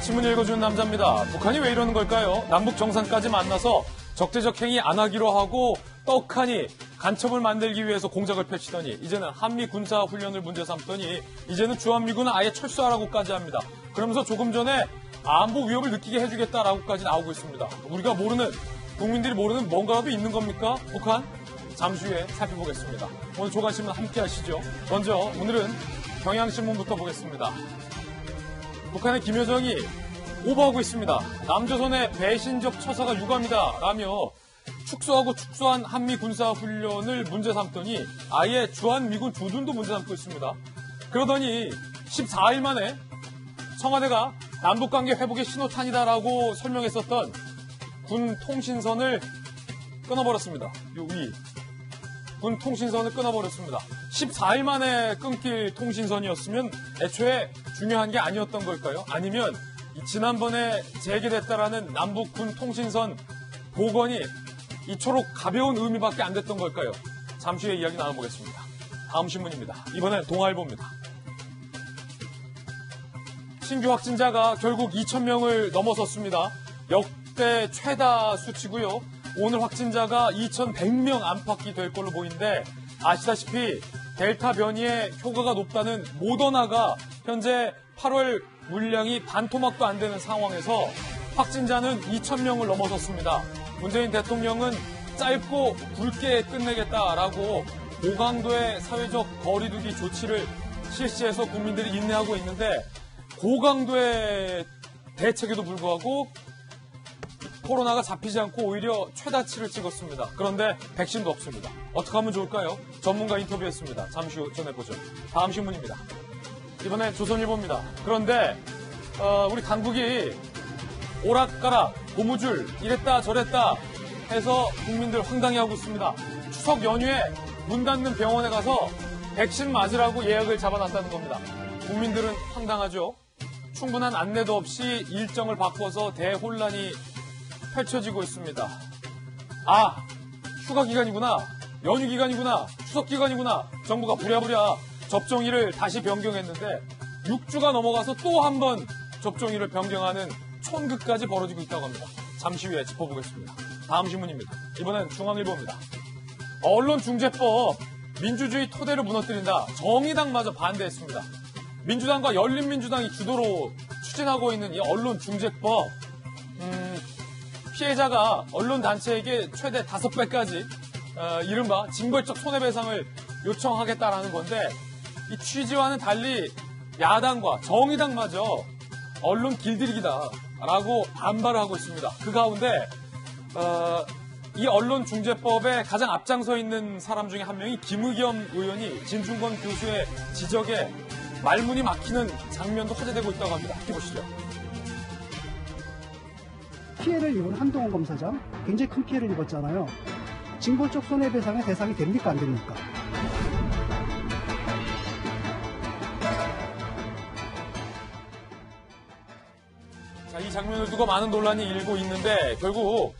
신문 읽어주는 남자입니다. 북한이 왜 이러는 걸까요? 남북 정상까지 만나서 적대적 행위 안 하기로 하고 떡하니 간첩을 만들기 위해서 공작을 펼치더니 이제는 한미 군사 훈련을 문제 삼더니 이제는 주한미군은 아예 철수하라고까지 합니다. 그러면서 조금 전에 안보 위협을 느끼게 해주겠다라고까지 나오고 있습니다. 우리가 모르는, 국민들이 모르는 뭔가라도 있는 겁니까? 북한? 잠시 후에 살펴보겠습니다. 오늘 조간신문 함께 하시죠. 먼저 오늘은 경향신문부터 보겠습니다. 북한의 김여정이 오버하고 있습니다. 남조선의 배신적 처사가 유감이다 라며 축소한 한미 군사훈련을 문제 삼더니 아예 주한미군 주둔도 문제 삼고 있습니다. 그러더니 14일 만에 청와대가 남북관계 회복의 신호탄이다라고 설명했었던 군 통신선을 끊어버렸습니다. 군 통신선을 끊어버렸습니다. 14일 만에 끊길 통신선이었으면 애초에 중요한 게 아니었던 걸까요? 아니면 지난번에 재개됐다라는 남북 군 통신선 복원이 이토록 가벼운 의미밖에 안 됐던 걸까요? 잠시 후에 이야기 나눠보겠습니다. 다음 신문입니다. 이번엔 동아일보입니다. 신규 확진자가 결국 2,000명을 넘어섰습니다. 역대 최다 수치고요. 오늘 확진자가 2,100명 안팎이 될 걸로 보이는데 아시다시피 델타 변이의 효과가 높다는 모더나가 현재 8월 물량이 반토막도 안 되는 상황에서 확진자는 2,000명을 넘어섰습니다. 문재인 대통령은 짧고 굵게 끝내겠다라고 고강도의 사회적 거리두기 조치를 실시해서 국민들이 인내하고 있는데 고강도의 대책에도 불구하고 코로나가 잡히지 않고 오히려 최다치를 찍었습니다. 그런데 백신도 없습니다. 어떻게 하면 좋을까요? 전문가 인터뷰했습니다. 잠시 후 전해보죠. 다음 신문입니다. 이번엔 조선일보입니다. 그런데 우리 당국이 오락가락, 고무줄, 이랬다 저랬다 해서 국민들 황당해하고 있습니다. 추석 연휴에 문 닫는 병원에 가서 백신 맞으라고 예약을 잡아놨다는 겁니다. 국민들은 황당하죠. 충분한 안내도 없이 일정을 바꿔서 대혼란이 펼쳐지고 있습니다. 아, 휴가 기간이구나, 연휴 기간이구나, 추석 기간이구나. 정부가 부랴부랴 접종일을 다시 변경했는데 6주가 넘어가서 또 한 번 접종일을 변경하는 촌극까지 벌어지고 있다고 합니다. 잠시 후에 짚어보겠습니다. 다음 신문입니다. 이번엔 중앙일보입니다. 언론중재법, 민주주의 토대를 무너뜨린다. 정의당마저 반대했습니다. 민주당과 열린민주당이 주도로 추진하고 있는 이 언론중재법, 피해자가 언론단체에게 최대 5배까지 이른바 징벌적 손해배상을 요청하겠다라는 건데 이 취지와는 달리 야당과 정의당마저 언론 길들이기다라고 반발을 하고 있습니다. 그 가운데 이 언론중재법에 가장 앞장서 있는 사람 중에 한 명이 김의겸 의원이 진중권 교수의 지적에 말문이 막히는 장면도 화제되고 있다고 합니다. 함께 보시죠. 피해를 입은 한동훈 검사장 굉장히 큰 피해를 입었잖아요. 징벌적 손해배상의 대상이 됩니까 안 됩니까? 자, 이 장면을 두고 많은 논란이 일고 있는데 결국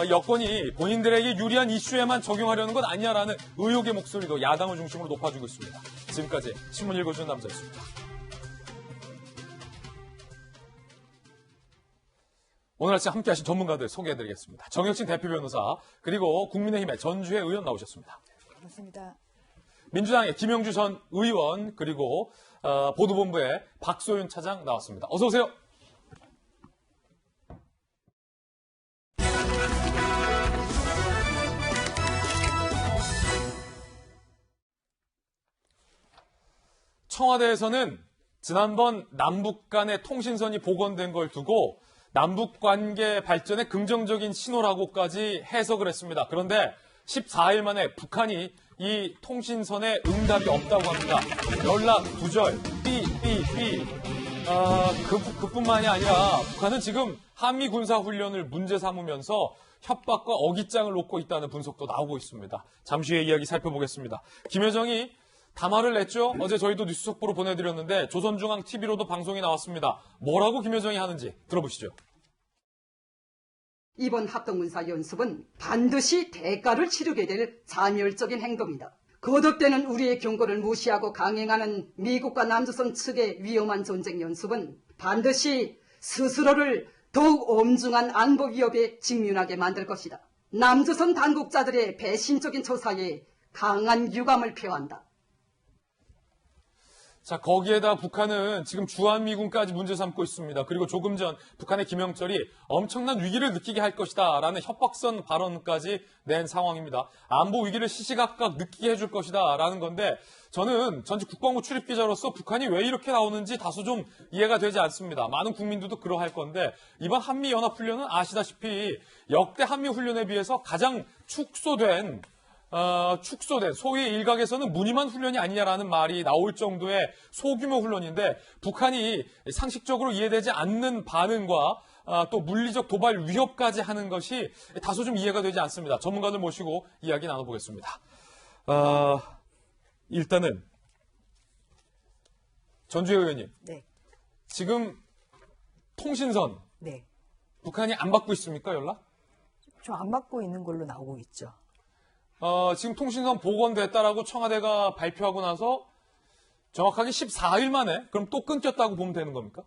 여권이 본인들에게 유리한 이슈에만 적용하려는 것 아니냐라는 의혹의 목소리도 야당을 중심으로 높아지고 있습니다. 지금까지 신문 읽어주는 남자였습니다. 오늘 아침 함께하신 전문가들 소개해드리겠습니다. 정혁진 대표 변호사 그리고 국민의힘의 전주혜 의원 나오셨습니다. 반갑습니다. 민주당의 김영주 전 의원 그리고 보도본부의 박소윤 차장 나왔습니다. 어서 오세요. 청와대에서는 지난번 남북 간의 통신선이 복원된 걸 두고 남북 관계 발전에 긍정적인 신호라고까지 해석을 했습니다. 그런데 14일 만에 북한이 이 통신선에 응답이 없다고 합니다. 연락 두절, 삐. 그뿐만이 아니라 북한은 지금 한미 군사훈련을 문제 삼으면서 협박과 어깃장을 놓고 있다는 분석도 나오고 있습니다. 잠시 후에 이야기 살펴보겠습니다. 김여정이 담화를 냈죠. 어제 저희도 뉴스 속보로 보내드렸는데 조선중앙TV로도 방송이 나왔습니다. 뭐라고 김여정이 하는지 들어보시죠. 이번 합동군사연습은 반드시 대가를 치르게 될 자멸적인 행동이다. 거듭되는 우리의 경고를 무시하고 강행하는 미국과 남조선 측의 위험한 전쟁 연습은 반드시 스스로를 더욱 엄중한 안보 위협에 직면하게 만들 것이다. 남조선 당국자들의 배신적인 조사에 강한 유감을 표한다. 자, 거기에다 북한은 지금 주한미군까지 문제 삼고 있습니다. 그리고 조금 전 북한의 김영철이 엄청난 위기를 느끼게 할 것이다 라는 협박성 발언까지 낸 상황입니다. 안보 위기를 시시각각 느끼게 해줄 것이다 라는 건데 저는 전직 국방부 출입기자로서 북한이 왜 이렇게 나오는지 다소 좀 이해가 되지 않습니다. 많은 국민들도 그러할 건데 이번 한미연합훈련은 아시다시피 역대 한미훈련에 비해서 가장 축소된 소위 일각에서는 무늬만 훈련이 아니냐라는 말이 나올 정도의 소규모 훈련인데 북한이 상식적으로 이해되지 않는 반응과 또 물리적 도발 위협까지 하는 것이 다소 좀 이해가 되지 않습니다. 전문가들 모시고 이야기 나눠보겠습니다. 일단은 전주혜 의원님, 네. 지금 통신선 네. 북한이 안 받고 있습니까, 연락? 좀 안 받고 있는 걸로 나오고 있죠. 지금 통신선 복원됐다라고 청와대가 발표하고 나서 정확하게 14일 만에 그럼 또 끊겼다고 보면 되는 겁니까?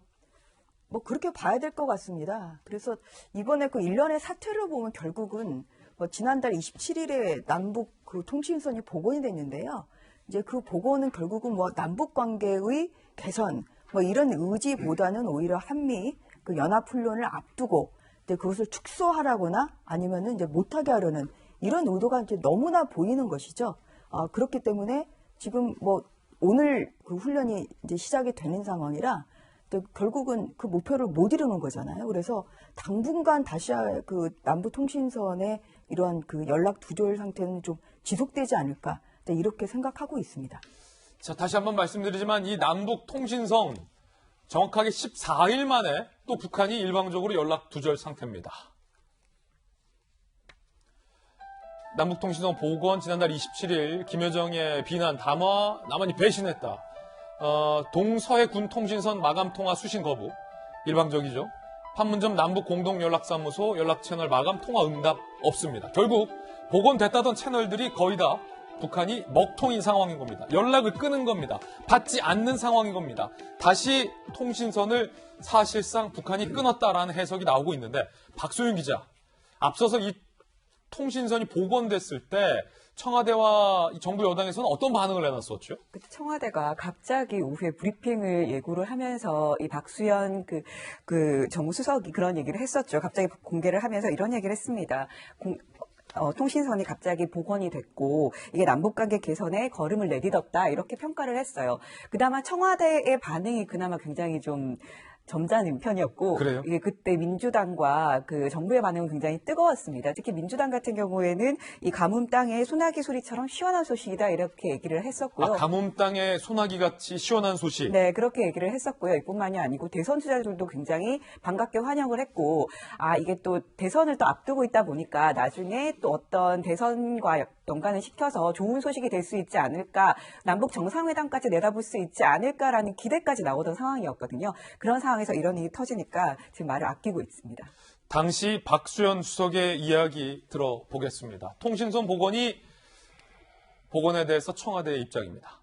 뭐 그렇게 봐야 될 것 같습니다. 그래서 이번에 그 일련의 사태를 보면 결국은 뭐 지난달 27일에 남북 그 통신선이 복원이 됐는데요. 이제 그 복원은 결국은 뭐 남북 관계의 개선 뭐 이런 의지보다는 오히려 한미 그 연합훈련을 앞두고 이제 그것을 축소하라거나 아니면은 이제 못하게 하려는 이런 의도가 이제 너무나 보이는 것이죠. 그렇기 때문에 지금 뭐 오늘 그 훈련이 이제 시작이 되는 상황이라 결국은 그 목표를 못 이루는 거잖아요. 그래서 당분간 다시 그 남북 통신선의 이러한 그 연락 두절 상태는 좀 지속되지 않을까 이렇게 생각하고 있습니다. 자, 다시 한번 말씀드리지만 이 남북 통신선 정확하게 14일 만에 또 북한이 일방적으로 연락 두절 상태입니다. 남북통신선 복원 지난달 27일 김여정의 비난 담화 남한이 배신했다. 동서해 군 통신선 마감 통화 수신 거부 일방적이죠. 판문점 남북 공동연락사무소 연락 채널 마감 통화 응답 없습니다. 결국 복원됐다던 채널들이 거의 다 북한이 먹통인 상황인 겁니다. 연락을 끊은 겁니다. 받지 않는 상황인 겁니다. 다시 통신선을 사실상 북한이 끊었다라는 해석이 나오고 있는데 박소윤 기자, 앞서서 이 통신선이 복원됐을 때 청와대와 정부 여당에서는 어떤 반응을 내놨었죠? 그때 청와대가 갑자기 오후에 브리핑을 예고를 하면서 이 박수현 그 정무수석이 그런 얘기를 했었죠. 갑자기 공개를 하면서 이런 얘기를 했습니다. 통신선이 갑자기 복원이 됐고 이게 남북관계 개선에 걸음을 내딛었다 이렇게 평가를 했어요. 그나마 청와대의 반응이 그나마 굉장히 좀 점잖은 편이었고 그래요? 이게 그때 민주당과 그 정부의 반응은 굉장히 뜨거웠습니다. 특히 민주당 같은 경우에는 이 가뭄 땅의 소나기 소리처럼 시원한 소식이다 이렇게 얘기를 했었고요. 가뭄 땅의 소나기 같이 시원한 소식. 네, 그렇게 얘기를 했었고요. 이뿐만이 아니고 대선 주자들도 굉장히 반갑게 환영을 했고, 이게 또 대선을 또 앞두고 있다 보니까 나중에 또 어떤 대선과 연관을 시켜서 좋은 소식이 될 수 있지 않을까, 남북 정상회담까지 내다볼 수 있지 않을까라는 기대까지 나오던 상황이었거든요. 그런 상황에서 이런 일이 터지니까 지금 말을 아끼고 있습니다. 당시 박수현 수석의 이야기 들어보겠습니다. 통신선 복원에 대해서 청와대의 입장입니다.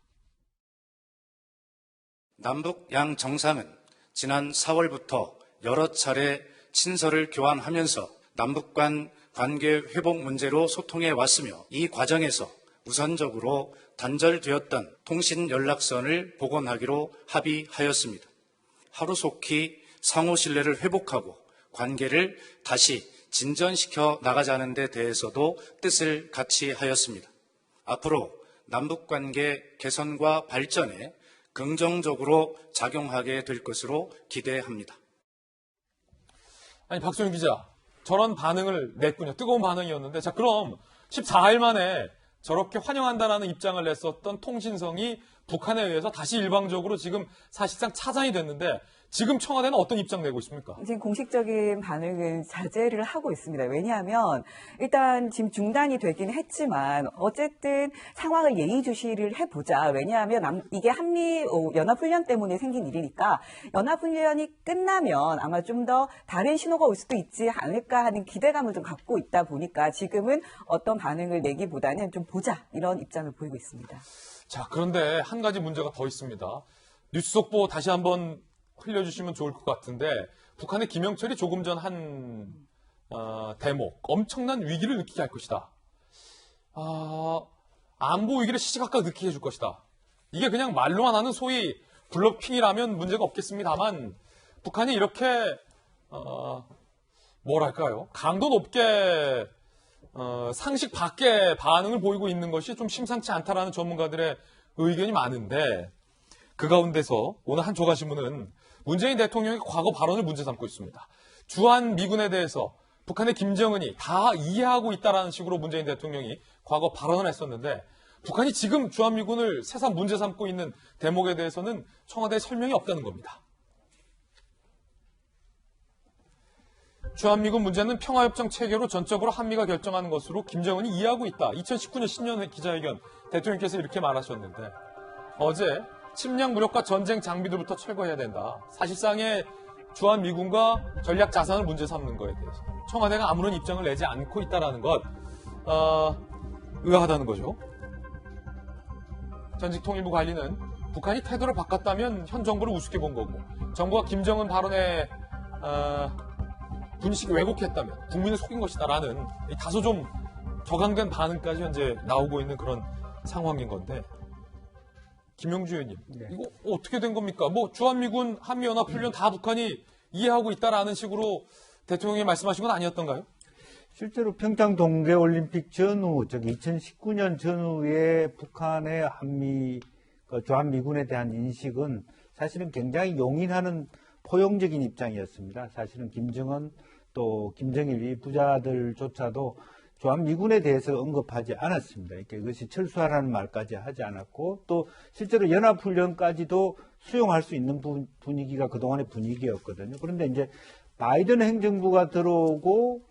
남북 양 정상은 지난 4월부터 여러 차례 친서를 교환하면서 남북 간 관계 회복 문제로 소통해 왔으며 이 과정에서 우선적으로 단절되었던 통신 연락선을 복원하기로 합의하였습니다. 하루속히 상호 신뢰를 회복하고 관계를 다시 진전시켜 나가자는 데 대해서도 뜻을 같이 하였습니다. 앞으로 남북관계 개선과 발전에 긍정적으로 작용하게 될 것으로 기대합니다. 아니, 박소윤 기자, 저런 반응을 냈군요. 뜨거운 반응이었는데, 자, 그럼 14일 만에 저렇게 환영한다라는 입장을 냈었던 통신성이 북한에 의해서 다시 일방적으로 지금 사실상 차단이 됐는데, 지금 청와대는 어떤 입장 내고 있습니까? 지금 공식적인 반응은 자제를 하고 있습니다. 왜냐하면 일단 지금 중단이 되긴 했지만 어쨌든 상황을 예의주시를 해보자. 왜냐하면 이게 한미 연합훈련 때문에 생긴 일이니까 연합훈련이 끝나면 아마 좀 더 다른 신호가 올 수도 있지 않을까 하는 기대감을 좀 갖고 있다 보니까 지금은 어떤 반응을 내기보다는 좀 보자 이런 입장을 보이고 있습니다. 자, 그런데 한 가지 문제가 더 있습니다. 뉴스 속보 다시 한번 흘려주시면 좋을 것 같은데 북한의 김영철이 조금 전 한 대목, 엄청난 위기를 느끼게 할 것이다. 안보 위기를 시시각각 느끼게 해줄 것이다. 이게 그냥 말로만 하는 소위 블러핑이라면 문제가 없겠습니다만 북한이 이렇게 뭐랄까요? 강도 높게 상식 밖의 반응을 보이고 있는 것이 좀 심상치 않다라는 전문가들의 의견이 많은데 그 가운데서 오늘 한 조간신문은 문재인 대통령의 과거 발언을 문제 삼고 있습니다. 주한 미군에 대해서 북한의 김정은이 다 이해하고 있다라는 식으로 문재인 대통령이 과거 발언을 했었는데 북한이 지금 주한 미군을 새삼 문제 삼고 있는 대목에 대해서는 청와대에 설명이 없다는 겁니다. 주한미군 문제는 평화협정 체결로 전적으로 한미가 결정하는 것으로 김정은이 이해하고 있다. 2019년 신년 기자회견 대통령께서 이렇게 말하셨는데 어제 침략 무력과 전쟁 장비들부터 철거해야 된다. 사실상의 주한미군과 전략 자산을 문제 삼는 것에 대해서 청와대가 아무런 입장을 내지 않고 있다는 것 의아하다는 거죠. 전직통일부 관리는 북한이 태도를 바꿨다면 현 정부를 우습게 본 거고 정부가 김정은 발언에 분식이 왜곡했다면 국민을 속인 것이다라는 다소 좀 격앙된 반응까지 현재 나오고 있는 그런 상황인 건데 김영주 의원님 이거 어떻게 된 겁니까? 뭐 주한미군 한미연합훈련 다 북한이 이해하고 있다라는 식으로 대통령이 말씀하신 건 아니었던가요? 실제로 평창 동계올림픽 전후, 즉 2019년 전후에 북한의 주한미군에 대한 인식은 사실은 굉장히 용인하는 포용적인 입장이었습니다. 사실은 김정은 또 김정일 이 부자들조차도 주한미군에 대해서 언급하지 않았습니다. 그러니까 이것이 철수하라는 말까지 하지 않았고 또 실제로 연합훈련까지도 수용할 수 있는 분위기가 그동안의 분위기였거든요. 그런데 이제 바이든 행정부가 들어오고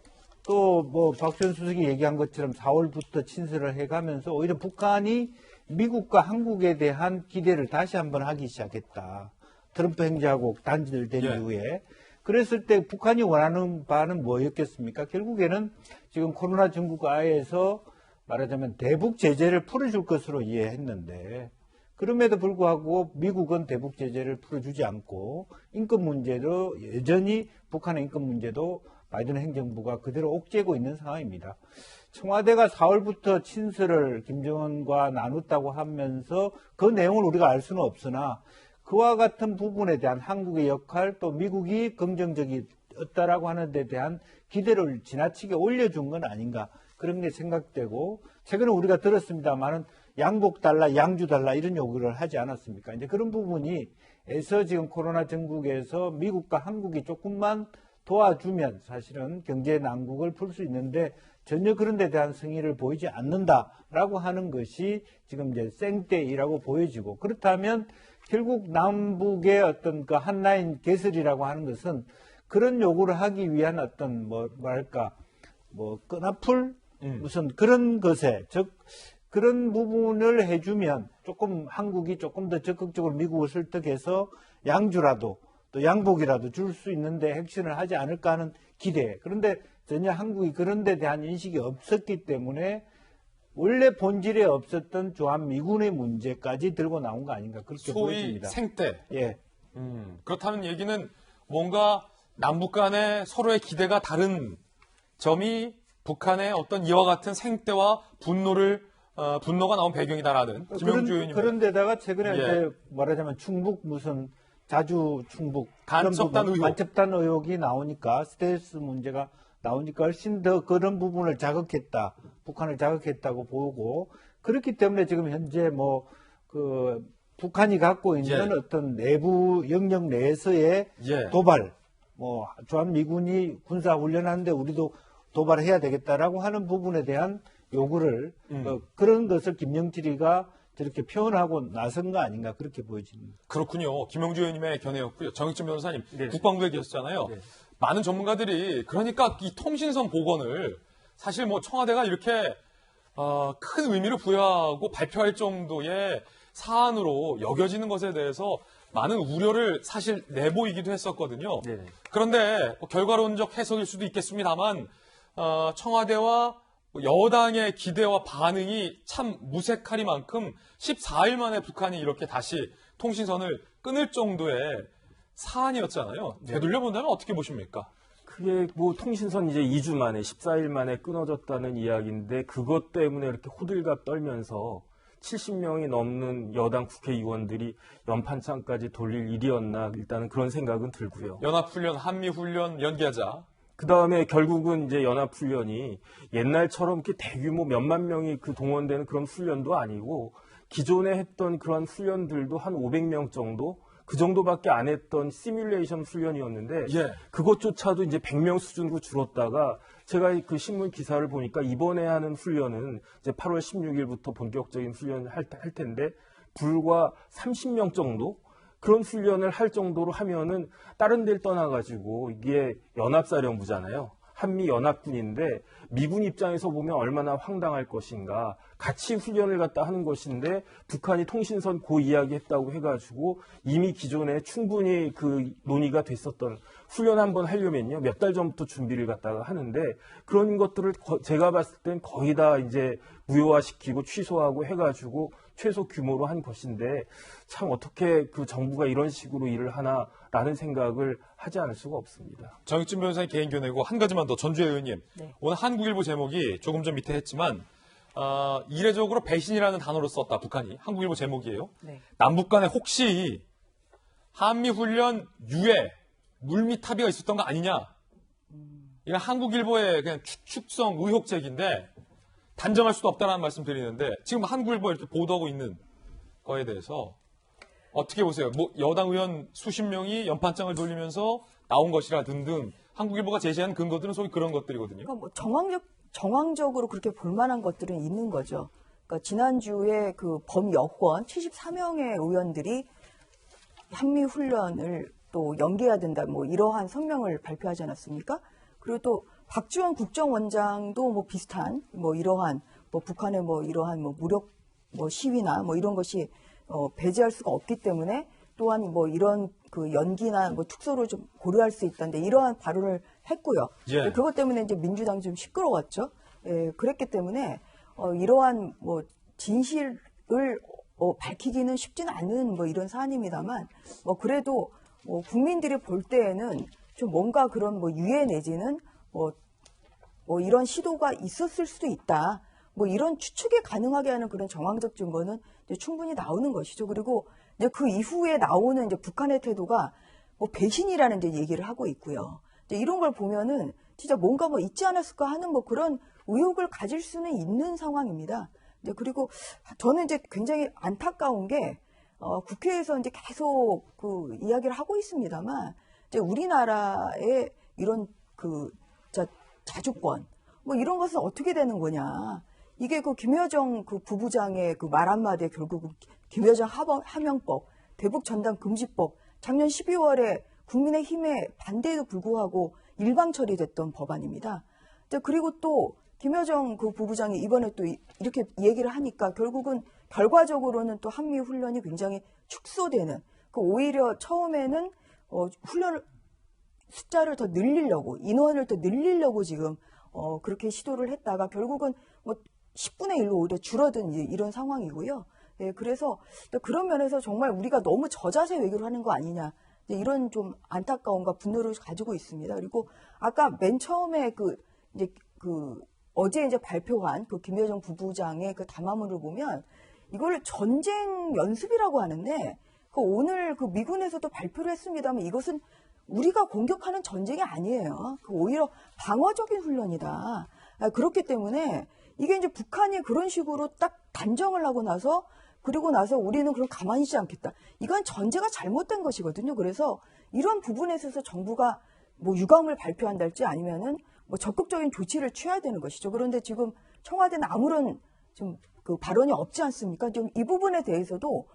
또 뭐 박지원 수석이 얘기한 것처럼 4월부터 친서를 해가면서 오히려 북한이 미국과 한국에 대한 기대를 다시 한번 하기 시작했다. 트럼프 행정하고 단절된 이후에. 그랬을 때 북한이 원하는 바는 뭐였겠습니까? 결국에는 지금 코로나 전국 하에서 말하자면 대북 제재를 풀어줄 것으로 이해했는데 그럼에도 불구하고 미국은 대북 제재를 풀어주지 않고 인권 문제도 여전히 북한의 인권 문제도 바이든 행정부가 그대로 옥죄고 있는 상황입니다. 청와대가 4월부터 친서를 김정은과 나눴다고 하면서 그 내용을 우리가 알 수는 없으나 그와 같은 부분에 대한 한국의 역할 또 미국이 긍정적이었다라고 하는 데 대한 기대를 지나치게 올려준 건 아닌가 그런 게 생각되고 최근에 우리가 들었습니다만은 양복 달라 양주 달라 이런 요구를 하지 않았습니까? 이제 그런 부분이에서 지금 코로나 전국에서 미국과 한국이 조금만 도와주면 사실은 경제 난국을 풀 수 있는데 전혀 그런 데 대한 성의를 보이지 않는다라고 하는 것이 지금 이제 생떼이라고 보여지고 그렇다면 결국 남북의 어떤 그 한라인 개설이라고 하는 것은 그런 요구를 하기 위한 어떤 뭐랄까 끈앞을 무슨 그런 것에 즉 그런 부분을 해주면 조금 한국이 조금 더 적극적으로 미국을 설득해서 양주라도 또 양복이라도 줄 수 있는데 핵심을 하지 않을까 하는 기대. 그런데 전혀 한국이 그런 데 대한 인식이 없었기 때문에 원래 본질에 없었던 주한미군의 문제까지 들고 나온 거 아닌가 그렇게 소위 보여집니다. 생떼. 예. 그렇다는 얘기는 뭔가 남북 간의 서로의 기대가 다른 점이 북한의 어떤 이와 같은 생떼와 분노가 나온 배경이다라는 김영주 의원님. 그런데다가 최근에 예. 이제 말하자면 충북 무슨 자주 충북 간첩단 의혹. 간첩단 의혹이 나오니까 스텔스 문제가 나오니까 훨씬 더 그런 부분을 자극했다. 북한을 자극했다고 보고 그렇기 때문에 지금 현재 북한이 갖고 있는 어떤 내부 영역 내에서의 도발, 주한미군이 군사 훈련하는데 우리도 도발해야 되겠다라고 하는 부분에 대한 요구를 그런 것을 김영철이가 저렇게 표현하고 나선 거 아닌가 그렇게 보여집니다. 그렇군요. 김영주 의원님의 견해였고요. 정익진 변호사님 국방부에 계셨잖아요. 많은 전문가들이 그러니까 이 통신선 복원을 사실 청와대가 이렇게 큰 의미를 부여하고 발표할 정도의 사안으로 여겨지는 것에 대해서 많은 우려를 사실 내보이기도 했었거든요. 그런데 결과론적 해석일 수도 있겠습니다만 청와대와 여당의 기대와 반응이 참 무색하리만큼 14일 만에 북한이 이렇게 다시 통신선을 끊을 정도의 사안이었잖아요. 되돌려 본다면 어떻게 보십니까? 그게 뭐 통신선 이제 2주 만에 14일 만에 끊어졌다는 이야기인데 그것 때문에 이렇게 호들갑 떨면서 70명이 넘는 여당 국회의원들이 연판창까지 돌릴 일이었나 일단은 그런 생각은 들고요. 연합훈련, 한미훈련 연기하자. 그 다음에 결국은 이제 연합훈련이 옛날처럼 이렇게 대규모 몇만 명이 그 동원되는 그런 훈련도 아니고 기존에 했던 그런 훈련들도 한 500명 정도 그 정도밖에 안 했던 시뮬레이션 훈련이었는데 예. 그것조차도 이제 100명 수준으로 줄었다가 제가 그 신문 기사를 보니까 이번에 하는 훈련은 이제 8월 16일부터 본격적인 훈련을 할 텐데 불과 30명 정도 그런 훈련을 할 정도로 하면은 다른 데를 떠나가지고 이게 연합사령부잖아요. 한미연합군인데 미군 입장에서 보면 얼마나 황당할 것인가. 같이 훈련을 갖다 하는 것인데 북한이 통신선 고 이야기했다고 해가지고 이미 기존에 충분히 그 논의가 됐었던 훈련 한번 하려면요. 몇 달 전부터 준비를 갖다가 하는데 그런 것들을 제가 봤을 땐 거의 다 이제 무효화시키고 취소하고 해가지고 최소 규모로 한 것인데 참 어떻게 그 정부가 이런 식으로 일을 하나라는 생각을 하지 않을 수가 없습니다. 정익진 변호사의 개인 견해고 한 가지만 더 전주혜 의원님. 네. 오늘 한국일보 제목이 조금 전 밑에 했지만 이례적으로 배신이라는 단어를 썼다. 북한이. 한국일보 제목이에요. 네. 남북 간에 혹시 한미훈련 유해 물밑 합의가 있었던 거 아니냐. 이건 한국일보의 그냥 추측성 의혹 제기인데 단정할 수도 없다는 말씀 드리는데 지금 한국일보 이렇게 보도하고 있는 거에 대해서 어떻게 보세요? 뭐 여당 의원 수십 명이 연판장을 돌리면서 나온 것이라 등등 한국일보가 제시한 근거들은 소위 그런 것들이거든요. 그러니까 뭐 정황적으로 그렇게 볼만한 것들은 있는 거죠. 그러니까 지난주에 그 범여권 74명의 의원들이 한미 훈련을 또 연기해야 된다. 뭐 이러한 성명을 발표하지 않았습니까? 그리고 또 박지원 국정원장도 뭐 비슷한 뭐 이러한 뭐 북한의 뭐 이러한 뭐 무력 뭐 시위나 뭐 이런 것이 배제할 수가 없기 때문에 또한 뭐 이런 그 연기나 뭐 축소를 좀 고려할 수 있다는데 이러한 발언을 했고요. 예. 그것 때문에 이제 민주당이 좀 시끄러웠죠. 예, 그랬기 때문에 이러한 뭐 진실을 밝히기는 쉽지는 않은 뭐 이런 사안입니다만 뭐 그래도 국민들이 볼 때에는 좀 뭔가 그런 뭐 유해 내지는 뭐 이런 시도가 있었을 수도 있다. 뭐 이런 추측이 가능하게 하는 그런 정황적 증거는 이제 충분히 나오는 것이죠. 그리고 이제 그 이후에 나오는 이제 북한의 태도가 뭐 배신이라는 이제 얘기를 하고 있고요. 이제 이런 걸 보면은 진짜 뭔가 뭐 있지 않았을까 하는 뭐 그런 의혹을 가질 수는 있는 상황입니다. 이제 그리고 저는 이제 굉장히 안타까운 게 국회에서 이제 계속 그 이야기를 하고 있습니다만 이제 우리나라의 이런 그 자주권 뭐 이런 것은 어떻게 되는 거냐. 이게 그 김여정 그 부부장의 그 말 한마디에 결국은 김여정 하명법, 대북 전단 금지법, 작년 12월에 국민의힘의 반대에도 불구하고 일방 처리됐던 법안입니다. 그리고 또 김여정 그 부부장이 이번에 또 이렇게 얘기를 하니까 결국은 결과적으로는 또 한미 훈련이 굉장히 축소되는 그 오히려 처음에는 훈련을 숫자를 더 늘리려고 인원을 더 늘리려고 지금 그렇게 시도를 했다가 결국은 뭐 10분의 1로 오히려 줄어든 이런 상황이고요. 예, 그래서 그런 면에서 정말 우리가 너무 저자세 외교를 하는 거 아니냐 이런 좀 안타까움과 분노를 가지고 있습니다. 그리고 아까 맨 처음에 어제 이제 발표한 그 김여정 부부장의 그 담화문을 보면 이걸 전쟁 연습이라고 하는데 오늘 그 미군에서도 발표를 했습니다만 이것은 우리가 공격하는 전쟁이 아니에요. 오히려 방어적인 훈련이다. 그렇기 때문에 이게 이제 북한이 그런 식으로 딱 단정을 하고 나서 그리고 나서 우리는 그럼 가만히 있지 않겠다. 이건 전제가 잘못된 것이거든요. 그래서 이런 부분에 있어서 정부가 뭐 유감을 발표한달지 아니면은 뭐 적극적인 조치를 취해야 되는 것이죠. 그런데 지금 청와대는 아무런 좀 그 발언이 없지 않습니까? 좀 이 부분에 대해서도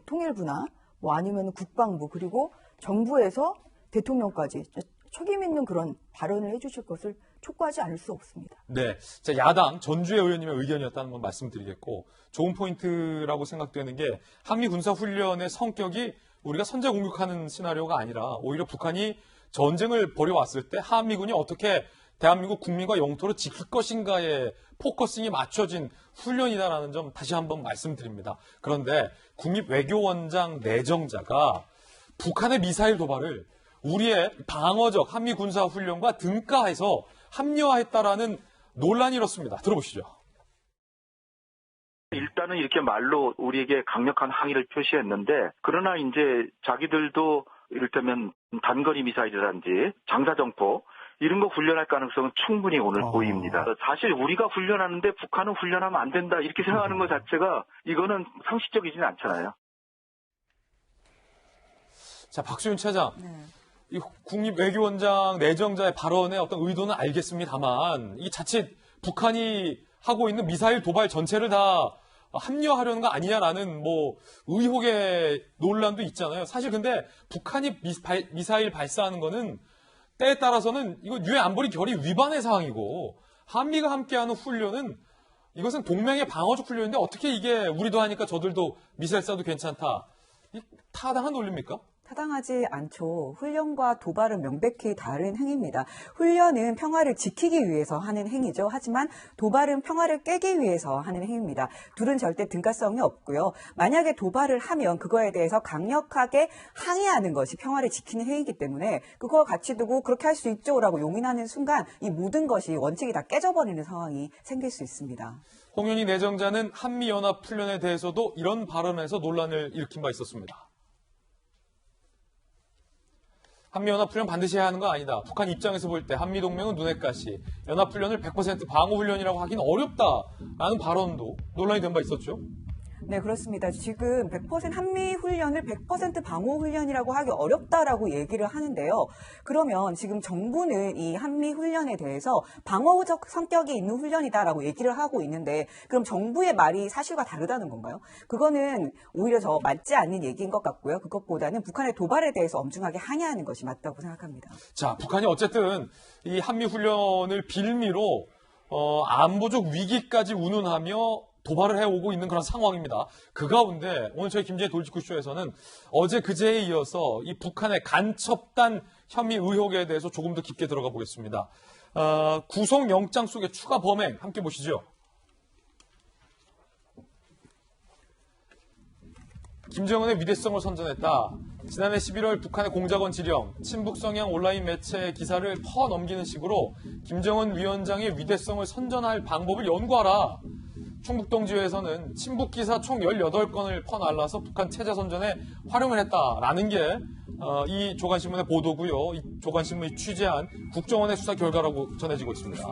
통일부나 뭐 아니면 국방부 그리고 정부에서 대통령까지 책임 있는 그런 발언을 해주실 것을 촉구하지 않을 수 없습니다. 네, 자, 야당 전주혜 의원님의 의견이었다는 건 말씀드리겠고 좋은 포인트라고 생각되는 게 한미 군사훈련의 성격이 우리가 선제 공격하는 시나리오가 아니라 오히려 북한이 전쟁을 벌여왔을 때 한미군이 어떻게 대한민국 국민과 영토를 지킬 것인가에 포커싱이 맞춰진 훈련이다라는 점 다시 한번 말씀드립니다. 그런데 국립외교원장 내정자가 북한의 미사일 도발을 우리의 방어적 한미 군사 훈련과 등가해서 합리화했다라는 논란이 일었습니다. 들어보시죠. 일단은 이렇게 말로 우리에게 강력한 항의를 표시했는데, 그러나 이제 자기들도 이를테면 단거리 미사일이라든지 장사정포 이런 거 훈련할 가능성은 충분히 오늘 보입니다. 사실 우리가 훈련하는데 북한은 훈련하면 안 된다 이렇게 생각하는 것 자체가 이거는 상식적이지는 않잖아요. 자, 박수윤 차장. 네. 이 국립외교원장 내정자의 발언의 어떤 의도는 알겠습니다만 이 자칫 북한이 하고 있는 미사일 도발 전체를 다 합리화하려는 거 아니냐라는 뭐 의혹의 논란도 있잖아요. 사실 근데 북한이 미사일 발사하는 거는 때에 따라서는 이거 유엔 안보리 결의 위반의 사항이고 한미가 함께하는 훈련은 이것은 동맹의 방어적 훈련인데 어떻게 이게 우리도 하니까 저들도 미사일 쏴도 괜찮다. 이 타당한 논리입니까? 타당하지 않죠. 훈련과 도발은 명백히 다른 행위입니다. 훈련은 평화를 지키기 위해서 하는 행위죠. 하지만 도발은 평화를 깨기 위해서 하는 행위입니다. 둘은 절대 등가성이 없고요. 만약에 도발을 하면 그거에 대해서 강력하게 항의하는 것이 평화를 지키는 행위이기 때문에 그거 같이 두고 그렇게 할 수 있죠라고 용인하는 순간 이 모든 것이 원칙이 다 깨져버리는 상황이 생길 수 있습니다. 홍윤희 내정자는 한미연합훈련에 대해서도 이런 발언에서 논란을 일으킨 바 있었습니다. 한미연합훈련 반드시 해야 하는 거 아니다. 북한 입장에서 볼 때 한미동맹은 눈엣 가시, 연합훈련을 100% 방어훈련이라고 하기는 어렵다라는 발언도 논란이 된 바 있었죠. 네, 그렇습니다. 지금 100% 한미 훈련을 100% 방호 훈련이라고 하기 어렵다라고 얘기를 하는데요. 그러면 지금 정부는 이 한미 훈련에 대해서 방어적 성격이 있는 훈련이다라고 얘기를 하고 있는데 그럼 정부의 말이 사실과 다르다는 건가요? 그거는 오히려 저 맞지 않는 얘기인 것 같고요. 그것보다는 북한의 도발에 대해서 엄중하게 항의하는 것이 맞다고 생각합니다. 자, 북한이 어쨌든 이 한미 훈련을 빌미로 안보적 위기까지 운운하며 도발을 해오고 있는 그런 상황입니다. 그 가운데 오늘 저희 김재희 돌직구쇼에서는 어제 그제에 이어서 이 북한의 간첩단 혐의 의혹에 대해서 조금 더 깊게 들어가 보겠습니다. 구속영장 속의 추가 범행 함께 보시죠. 김정은의 위대성을 선전했다. 지난해 11월 북한의 공작원 지령, 친북 성향 온라인 매체 기사를 퍼넘기는 식으로 김정은 위원장의 위대성을 선전할 방법을 연구하라. 충북동지회에서는 친북 기사 총 18건을 퍼날라서 북한 체제 선전에 활용을 했다라는 게 이 조간신문의 보도고요. 이 조간신문이 취재한 국정원의 수사 결과라고 전해지고 있습니다.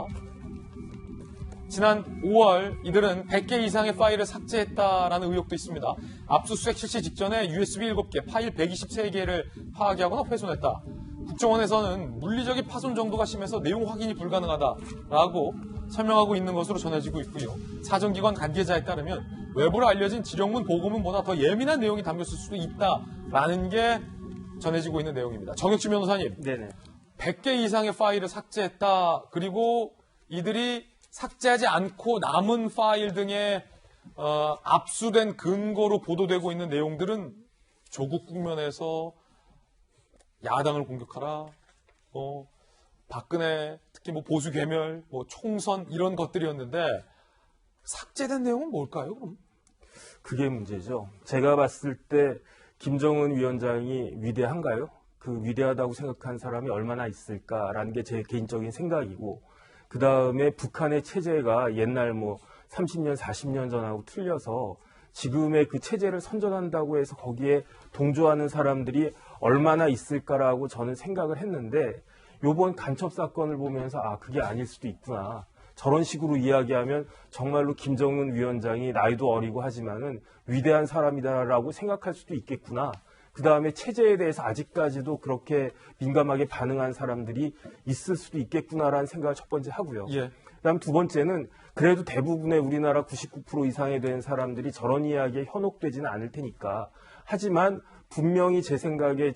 지난 5월 이들은 100개 이상의 파일을 삭제했다라는 의혹도 있습니다. 압수수색 실시 직전에 USB 7개, 파일 123개를 파악하거나 훼손했다. 국정원에서는 물리적인 파손 정도가 심해서 내용 확인이 불가능하다라고 설명하고 있는 것으로 전해지고 있고요. 사정기관 관계자에 따르면 외부로 알려진 지령문 보고문보다 더 예민한 내용이 담겼을 수도 있다라는 게 전해지고 있는 내용입니다. 정혁진 변호사님, 네네. 100개 이상의 파일을 삭제했다. 그리고 이들이 삭제하지 않고 남은 파일 등에 압수된 근거로 보도되고 있는 내용들은 조국 국면에서 야당을 공격하라, 박근혜 특히 뭐 보수 괴멸, 뭐 총선 이런 것들이었는데 삭제된 내용은 뭘까요? 그럼? 그게 문제죠. 제가 봤을 때 김정은 위원장이 위대한가요? 그 위대하다고 생각한 사람이 얼마나 있을까라는 게 제 개인적인 생각이고, 그 다음에 북한의 체제가 옛날 뭐 30년, 40년 전하고 틀려서 지금의 그 체제를 선전한다고 해서 거기에 동조하는 사람들이 얼마나 있을까라고 저는 생각을 했는데, 요번 간첩 사건을 보면서 그게 아닐 수도 있구나. 저런 식으로 이야기하면 정말로 김정은 위원장이 나이도 어리고 하지만은 위대한 사람이다라고 생각할 수도 있겠구나. 그 다음에 체제에 대해서 아직까지도 그렇게 민감하게 반응한 사람들이 있을 수도 있겠구나라는 생각을 첫 번째 하고요. 예. 그다음 두 번째는 그래도 대부분의 우리나라 99% 이상에 대한 사람들이 저런 이야기에 현혹되지는 않을 테니까. 하지만 분명히 제 생각에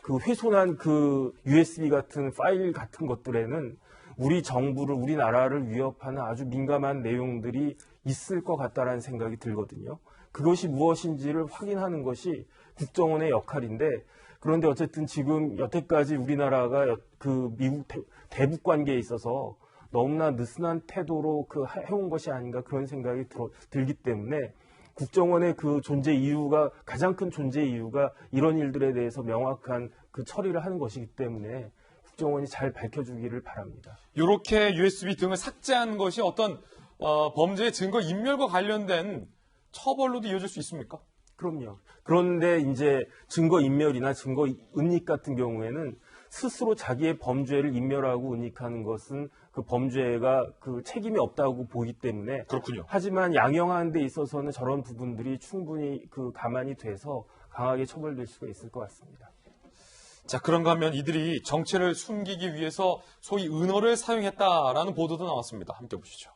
그 훼손한 그 USB 같은 파일 같은 것들에는 우리 정부를, 우리나라를 위협하는 아주 민감한 내용들이 있을 것 같다라는 생각이 들거든요. 그것이 무엇인지를 확인하는 것이 국정원의 역할인데, 그런데 어쨌든 지금 여태까지 우리나라가 그 미국 대북 관계에 있어서 너무나 느슨한 태도로 해온 것이 아닌가 그런 생각이 들기 때문에 국정원의 그 존재 이유가 가장 큰 존재 이유가 이런 일들에 대해서 명확한 그 처리를 하는 것이기 때문에 국정원이 잘 밝혀주기를 바랍니다. 이렇게 USB 등을 삭제한 것이 어떤 범죄의 증거 인멸과 관련된 처벌로도 이어질 수 있습니까? 그럼요. 그런데 이제 증거 인멸이나 증거 은닉 같은 경우에는 스스로 자기의 범죄를 인멸하고 은닉하는 것은 그 범죄가 그 책임이 없다고 보기 때문에 그렇군요. 하지만 양형하는 데 있어서는 저런 부분들이 충분히 그 감안이 돼서 강하게 처벌될 수가 있을 것 같습니다. 자, 그런가 하면 이들이 정체를 숨기기 위해서 소위 은어를 사용했다라는 보도도 나왔습니다. 함께 보시죠.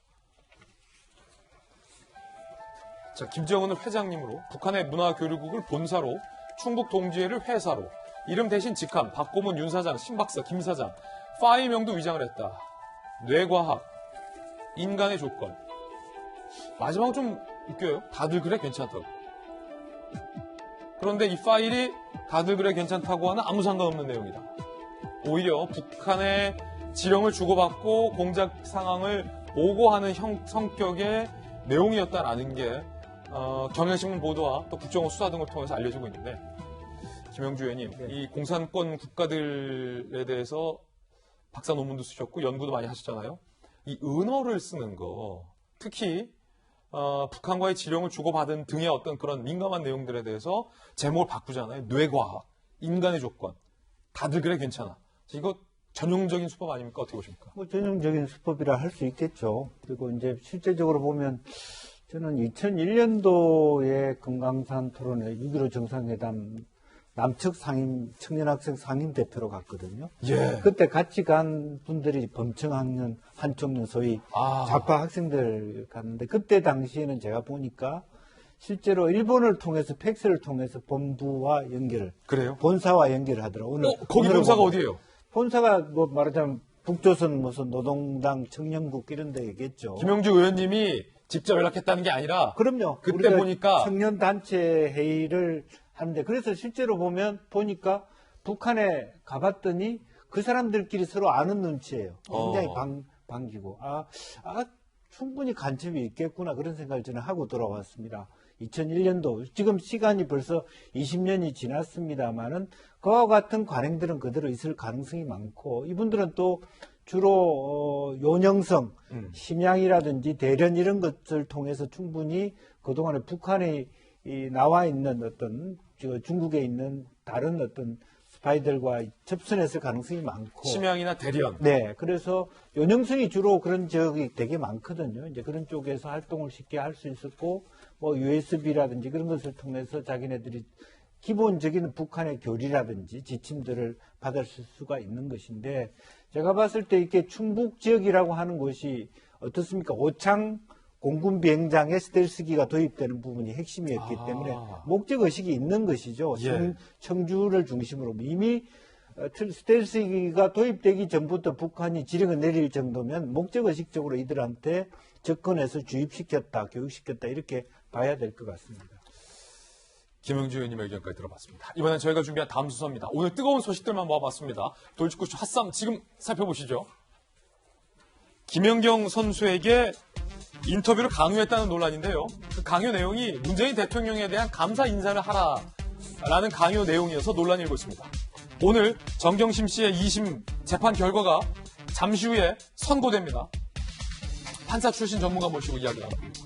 자, 김정은을 회장님으로, 북한의 문화교류국을 본사로, 충북 동지회를 회사로, 이름 대신 직함, 박고문 윤 사장, 신박사, 김 사장, 파일명도 위장을 했다. 뇌과학, 인간의 조건. 마지막은 좀 웃겨요. 다들 그래 괜찮다고. 그런데 이 파일이 다들 그래 괜찮다고 하는 아무 상관없는 내용이다. 오히려 북한의 지령을 주고받고 공작 상황을 보고하는 성격의 내용이었다라는 게 경향신문 보도와 또 국정원 수사 등을 통해서 알려지고 있는데, 김영주 의원님, 네. 이 공산권 국가들에 대해서 박사 논문도 쓰셨고 연구도 많이 하셨잖아요. 이 은어를 쓰는 거, 특히 북한과의 지령을 주고받은 등의 어떤 그런 민감한 내용들에 대해서 제목을 바꾸잖아요. 뇌과학, 인간의 조건, 다들 그래 괜찮아. 이거 전형적인 수법 아닙니까? 어떻게 보십니까? 뭐 전형적인 수법이라 할 수 있겠죠. 그리고 이제 실제적으로 보면 저는 2001년도에 금강산 토론회 6.15 정상회담 남측 상임, 청년학생 상임 대표로 갔거든요. 예. 그때 같이 간 분들이 범청학년, 한총년 소위 좌파 학생들 갔는데, 그때 당시에는 제가 보니까 실제로 일본을 통해서 팩스를 통해서 본부와 연결을, 그래요? 본사와 연결을 하더라고요. 거기 본사가 어디예요? 본사가 뭐 말하자면 북조선 무슨 노동당 청년국 이런 데겠죠. 김영주 의원님이 직접 연락했다는 게 아니라 그럼요. 그때 우리가 보니까 청년 단체 회의를 하는데, 그래서 실제로 보니까 북한에 가봤더니 그 사람들끼리 서로 아는 눈치예요. 굉장히 반기고 충분히 간첩이 있겠구나, 그런 생각을 저는 하고 돌아왔습니다. 2001년도 지금 시간이 벌써 20년이 지났습니다만은 그와 같은 관행들은 그대로 있을 가능성이 많고, 이분들은 또 주로 요령성, 심양이라든지 대련 이런 것을 통해서 충분히 그동안에 북한에 나와 있는 어떤 중국에 있는 다른 어떤 스파이들과 접선했을 가능성이 많고, 심양이나 대련. 네, 그래서 요령성이 주로 그런 지역이 되게 많거든요. 이제 그런 쪽에서 활동을 쉽게 할 수 있었고, 뭐 USB라든지 그런 것을 통해서 자기네들이 기본적인 북한의 교리라든지 지침들을 받을 수가 있는 것인데, 제가 봤을 때 이렇게 충북 지역이라고 하는 곳이 어떻습니까? 오창 공군 비행장에 스텔스기가 도입되는 부분이 핵심이었기 때문에 목적 의식이 있는 것이죠. 예. 청주를 중심으로 이미 스텔스기가 도입되기 전부터 북한이 지령을 내릴 정도면 목적 의식적으로 이들한테 접근해서 주입시켰다, 교육시켰다, 이렇게 봐야 될 것 같습니다. 김영주 의원님의 의견까지 들어봤습니다. 이번엔 저희가 준비한 다음 순서입니다. 오늘 뜨거운 소식들만 모아봤습니다. 돌직구쇼 핫쌈 지금 살펴보시죠. 김연경 선수에게 인터뷰를 강요했다는 논란인데요. 그 강요 내용이 문재인 대통령에 대한 감사 인사를 하라라는 강요 내용이어서 논란이 일고 있습니다. 오늘 정경심 씨의 2심 재판 결과가 잠시 후에 선고됩니다. 판사 출신 전문가 모시고 이야기 나눕니다.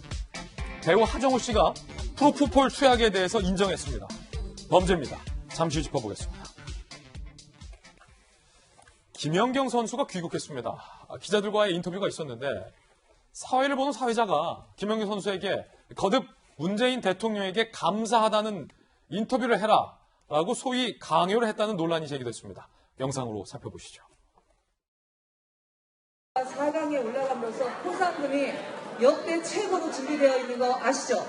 배우 하정우 씨가 프로포폴 투약에 대해서 인정했습니다. 범죄입니다. 잠시 후 짚어보겠습니다. 김연경 선수가 귀국했습니다. 기자들과의 인터뷰가 있었는데 사회를 보는 사회자가 김연경 선수에게 거듭 문재인 대통령에게 감사하다는 인터뷰를 해라라고 소위 강요를 했다는 논란이 제기됐습니다. 영상으로 살펴보시죠. 4강에 올라가면서 포상금이 역대 최고로 준비되어 있는 거 아시죠?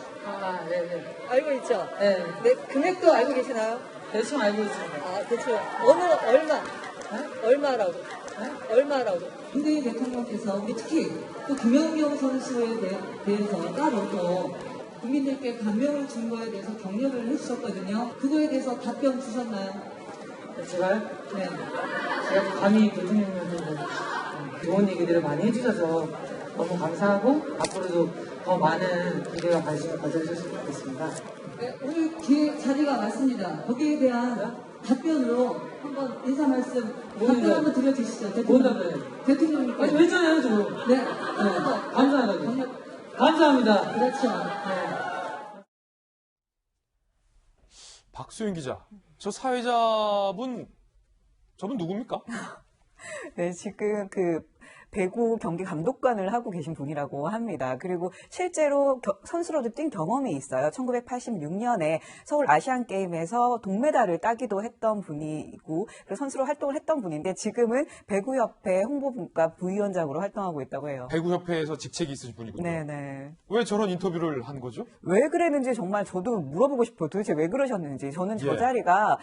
네네. 알고 있죠? 네. 네, 금액도 알고 계시나요? 대충 알고 있습니다. 대충. 얼마? 얼마라고? 얼마라고? 문재인 대통령께서 특히 또 김연경 선수에 대해서 따로 또 국민들께 감명을 준 거에 대해서 격려를 해주셨거든요. 그거에 대해서 답변 주셨나요? 제가요? 네. 제가 감히 대통령님한테 좋은 얘기들을 많이 해주셔서 너무 감사하고 앞으로도 더 많은 기대와 관심을 가져주셨으면 좋겠습니다. 네, 오늘 자리가 왔습니다. 거기에 대한 답변으로 한번 인사 말씀 답변 한번 드려주시죠. 뭔 답변이에요? 대통령님께. 아니, 했잖아요, 지금. 네. 감사합니다. 감사합니다. 그렇죠. 박수윤 기자, 저 사회자분, 저분 누굽니까? 네, 지금 배구 경기 감독관을 하고 계신 분이라고 합니다. 그리고 실제로 선수로도 뛴 경험이 있어요. 1986년에 서울 아시안게임에서 동메달을 따기도 했던 분이고, 그리고 선수로 활동을 했던 분인데, 지금은 배구협회 홍보분과 부위원장으로 활동하고 있다고 해요. 배구협회에서 직책이 있으신 분이군요. 네네. 왜 저런 인터뷰를 한 거죠? 왜 그랬는지 정말 저도 물어보고 싶어요. 도대체 왜 그러셨는지. 저는 저 자리가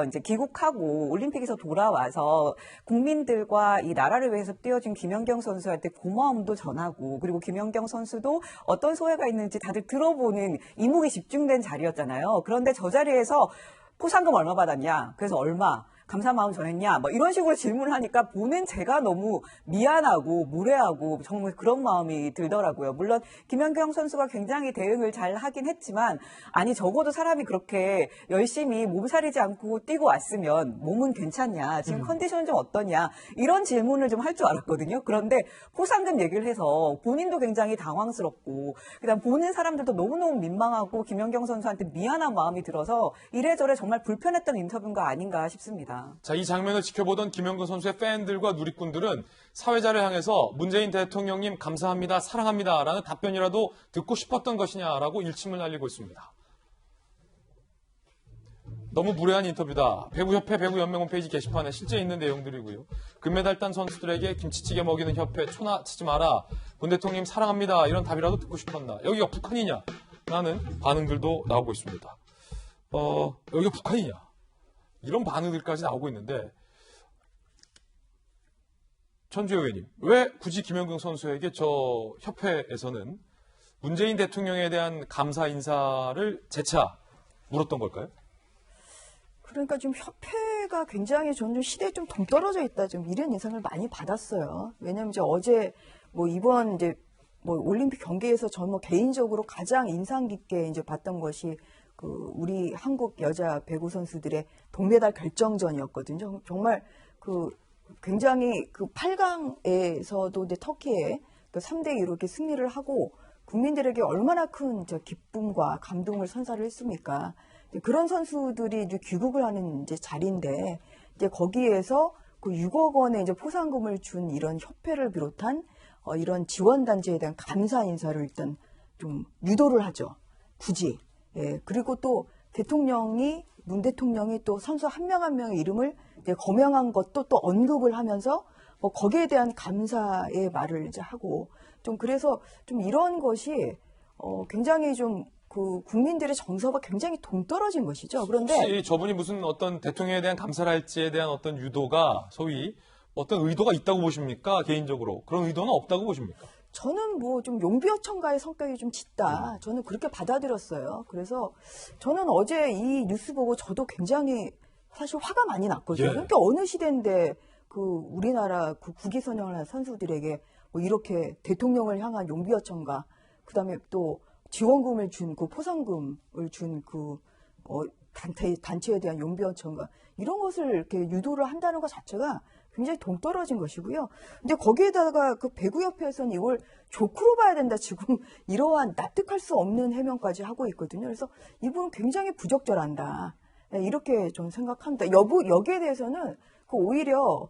이제 귀국하고 올림픽에서 돌아와서 국민들과 이 나라를 위해서 뛰어준 김연경 선수한테 고마움도 전하고, 그리고 김연경 선수도 어떤 소회가 있는지 다들 들어보는 이목이 집중된 자리였잖아요. 그런데 저 자리에서 포상금 얼마 받았냐? 그래서 얼마? 감사 마음 전했냐? 뭐 이런 식으로 질문을 하니까 보는 제가 너무 미안하고 무례하고 정말 그런 마음이 들더라고요. 물론 김연경 선수가 굉장히 대응을 잘 하긴 했지만, 아니 적어도 사람이 그렇게 열심히 몸살이지 않고 뛰고 왔으면 몸은 괜찮냐? 지금 컨디션은 좀 어떠냐? 이런 질문을 좀 할 줄 알았거든요. 그런데 포상금 얘기를 해서 본인도 굉장히 당황스럽고, 그다음 보는 사람들도 너무너무 민망하고 김연경 선수한테 미안한 마음이 들어서 이래저래 정말 불편했던 인터뷰가 아닌가 싶습니다. 자, 이 장면을 지켜보던 김연경 선수의 팬들과 누리꾼들은 사회자를 향해서 문재인 대통령님 감사합니다, 사랑합니다 라는 답변이라도 듣고 싶었던 것이냐라고 일침을 날리고 있습니다. 너무 무례한 인터뷰다. 배구협회 배구연맹 홈페이지 게시판에 실제 있는 내용들이고요. 금메달 딴 선수들에게 김치찌개 먹이는 협회 초나 치지 마라. 문 대통령님 사랑합니다. 이런 답이라도 듣고 싶었나. 여기가 북한이냐? 라는 반응들도 나오고 있습니다. 여기가 북한이냐? 이런 반응들까지 나오고 있는데, 천주혜 의원님, 왜 굳이 김연경 선수에게 저 협회에서는 문재인 대통령에 대한 감사 인사를 재차 물었던 걸까요? 그러니까 좀 협회가 굉장히 저는 좀 시대에 좀 동떨어져 있다, 좀 이런 인상을 많이 받았어요. 왜냐면 이제 어제 이번 올림픽 경기에서 저는 개인적으로 가장 인상 깊게 이제 봤던 것이 우리 한국 여자 배구 선수들의 동메달 결정전이었거든요. 정말 굉장히 8강에서도 이제 터키에 3대2로 이렇게 승리를 하고 국민들에게 얼마나 큰 기쁨과 감동을 선사를 했습니까? 그런 선수들이 이제 귀국을 하는 이제 자리인데, 이제 거기에서 6억 원의 이제 포상금을 준 이런 협회를 비롯한 이런 지원단체에 대한 감사 인사를 일단 좀 유도를 하죠. 굳이. 예, 그리고 또 문 대통령이 또 선수 한 명 한 명의 이름을 이제 거명한 것도 또 언급을 하면서 거기에 대한 감사의 말을 이제 하고, 좀 그래서 좀 이런 것이 굉장히 좀 국민들의 정서가 굉장히 동떨어진 것이죠. 그런데 혹시 저분이 무슨 어떤 대통령에 대한 감사를 할지에 대한 어떤 유도가 소위 어떤 의도가 있다고 보십니까? 개인적으로 그런 의도는 없다고 보십니까? 저는 좀 용비어천가의 성격이 좀 짙다. 저는 그렇게 받아들였어요. 그래서 저는 어제 이 뉴스 보고 저도 굉장히 사실 화가 많이 났거든요. 그러니까 어느 시대인데 우리나라 국위 선양을 한 선수들에게 이렇게 대통령을 향한 용비어천가, 그다음에 또 지원금을 준 포상금을 준 단체에 대한 용비어천가, 이런 것을 이렇게 유도를 한다는 것 자체가 굉장히 동떨어진 것이고요. 근데 거기에다가 배구협회에서는 이걸 조크로 봐야 된다, 지금 이러한 납득할 수 없는 해명까지 하고 있거든요. 그래서 이분은 굉장히 부적절한다, 이렇게 좀 생각합니다. 여기에 대해서는 오히려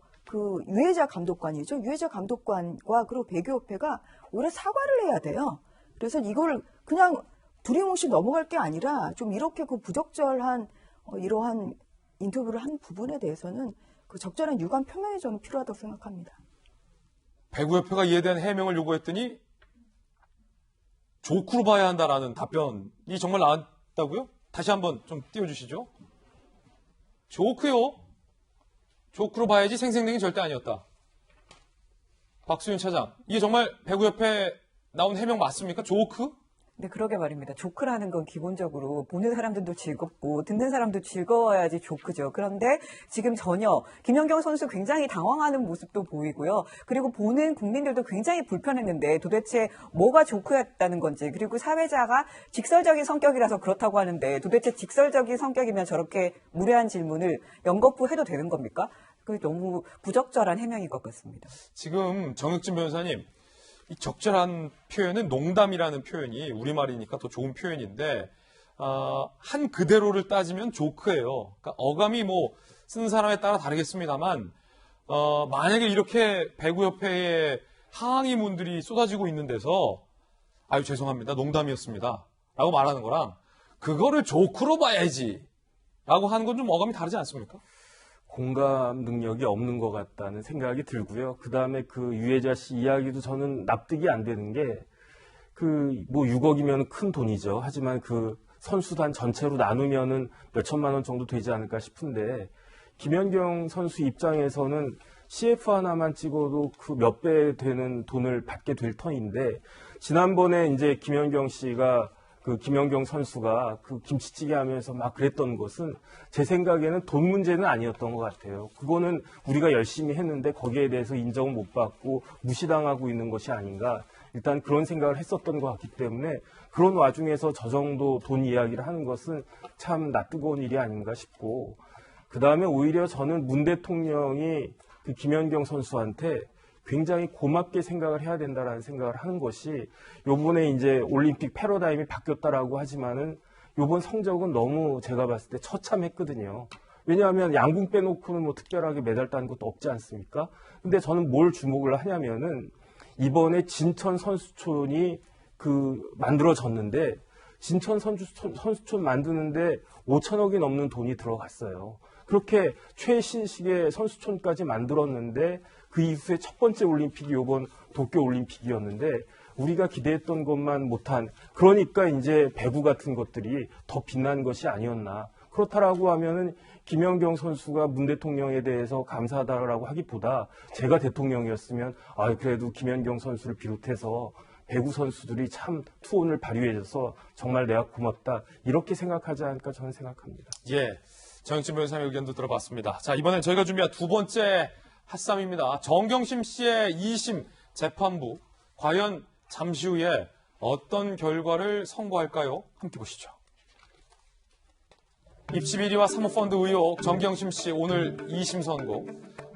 유해자 감독관이죠. 유해자 감독관과 그리고 배구협회가 오히려 사과를 해야 돼요. 그래서 이걸 그냥 두리뭉실 넘어갈 게 아니라 좀 이렇게 부적절한 이러한 인터뷰를 한 부분에 대해서는 적절한 유감 표명이 저는 필요하다고 생각합니다. 배구협회가 이에 대한 해명을 요구했더니 조크로 봐야 한다라는 답변이 정말 나왔다고요? 다시 한번 좀 띄워주시죠. 조크요? 조크로 봐야지 생생능이 절대 아니었다. 박수윤 차장, 이게 정말 배구협회 나온 해명 맞습니까? 조크? 네, 그러게 말입니다. 조크라는 건 기본적으로 보는 사람들도 즐겁고 듣는 사람도 즐거워야지 조크죠. 그런데 지금 전혀 김연경 선수 굉장히 당황하는 모습도 보이고요. 그리고 보는 국민들도 굉장히 불편했는데 도대체 뭐가 조크였다는 건지, 그리고 사회자가 직설적인 성격이라서 그렇다고 하는데 도대체 직설적인 성격이면 저렇게 무례한 질문을 연거푸 해도 되는 겁니까? 그 너무 부적절한 해명인 것 같습니다. 지금 정혁진 변호사님, 이 적절한 표현은 농담이라는 표현이 우리말이니까 더 좋은 표현인데, 한 그대로를 따지면 조크예요. 그러니까 어감이 뭐 쓰는 사람에 따라 다르겠습니다만, 만약에 이렇게 배구협회에 항의문들이 쏟아지고 있는 데서 아유 죄송합니다, 농담이었습니다 라고 말하는 거랑 그거를 조크로 봐야지 라고 하는 건 좀 어감이 다르지 않습니까? 공감 능력이 없는 것 같다는 생각이 들고요. 그 다음에 그 유해자 씨 이야기도 저는 납득이 안 되는 게, 뭐 6억이면 큰 돈이죠. 하지만 그 선수단 전체로 나누면은 몇 천만 원 정도 되지 않을까 싶은데, 김연경 선수 입장에서는 CF 하나만 찍어도 그 몇 배 되는 돈을 받게 될 터인데, 지난번에 이제 김연경 선수가 그 김치찌개 하면서 막 그랬던 것은 제 생각에는 돈 문제는 아니었던 것 같아요. 그거는 우리가 열심히 했는데 거기에 대해서 인정을 못 받고 무시당하고 있는 것이 아닌가. 일단 그런 생각을 했었던 것 같기 때문에 그런 와중에서 저 정도 돈 이야기를 하는 것은 참 낯뜨거운 일이 아닌가 싶고, 그 다음에 오히려 저는 문 대통령이 그 김연경 선수한테 굉장히 고맙게 생각을 해야 된다라는 생각을 하는 것이, 요번에 이제 올림픽 패러다임이 바뀌었다라고 하지만은 요번 성적은 너무 제가 봤을 때 처참했거든요. 왜냐하면 양궁 빼놓고는 뭐 특별하게 메달 딴 것도 없지 않습니까? 근데 저는 뭘 주목을 하냐면은 이번에 진천 선수촌이 만들어졌는데, 진천 선수촌 만드는데 5천억이 넘는 돈이 들어갔어요. 그렇게 최신식의 선수촌까지 만들었는데 그 이후에 첫 번째 올림픽이 이번 도쿄 올림픽이었는데 우리가 기대했던 것만 못한, 그러니까 이제 배구 같은 것들이 더 빛난 것이 아니었나. 그렇다라고 하면은 김연경 선수가 문 대통령에 대해서 감사하다라고 하기보다 제가 대통령이었으면 그래도 김연경 선수를 비롯해서 배구 선수들이 참 투혼을 발휘해줘서 정말 내가 고맙다, 이렇게 생각하지 않을까 저는 생각합니다. 예, 정혁진 변호사의 의견도 들어봤습니다. 자, 이번엔 저희가 준비한 두 번째 핫쌈입니다. 정경심 씨의 2심 재판부, 과연 잠시 후에 어떤 결과를 선고할까요? 함께 보시죠. 입시 비리와 사모펀드 의혹, 정경심 씨 오늘 2심 선고.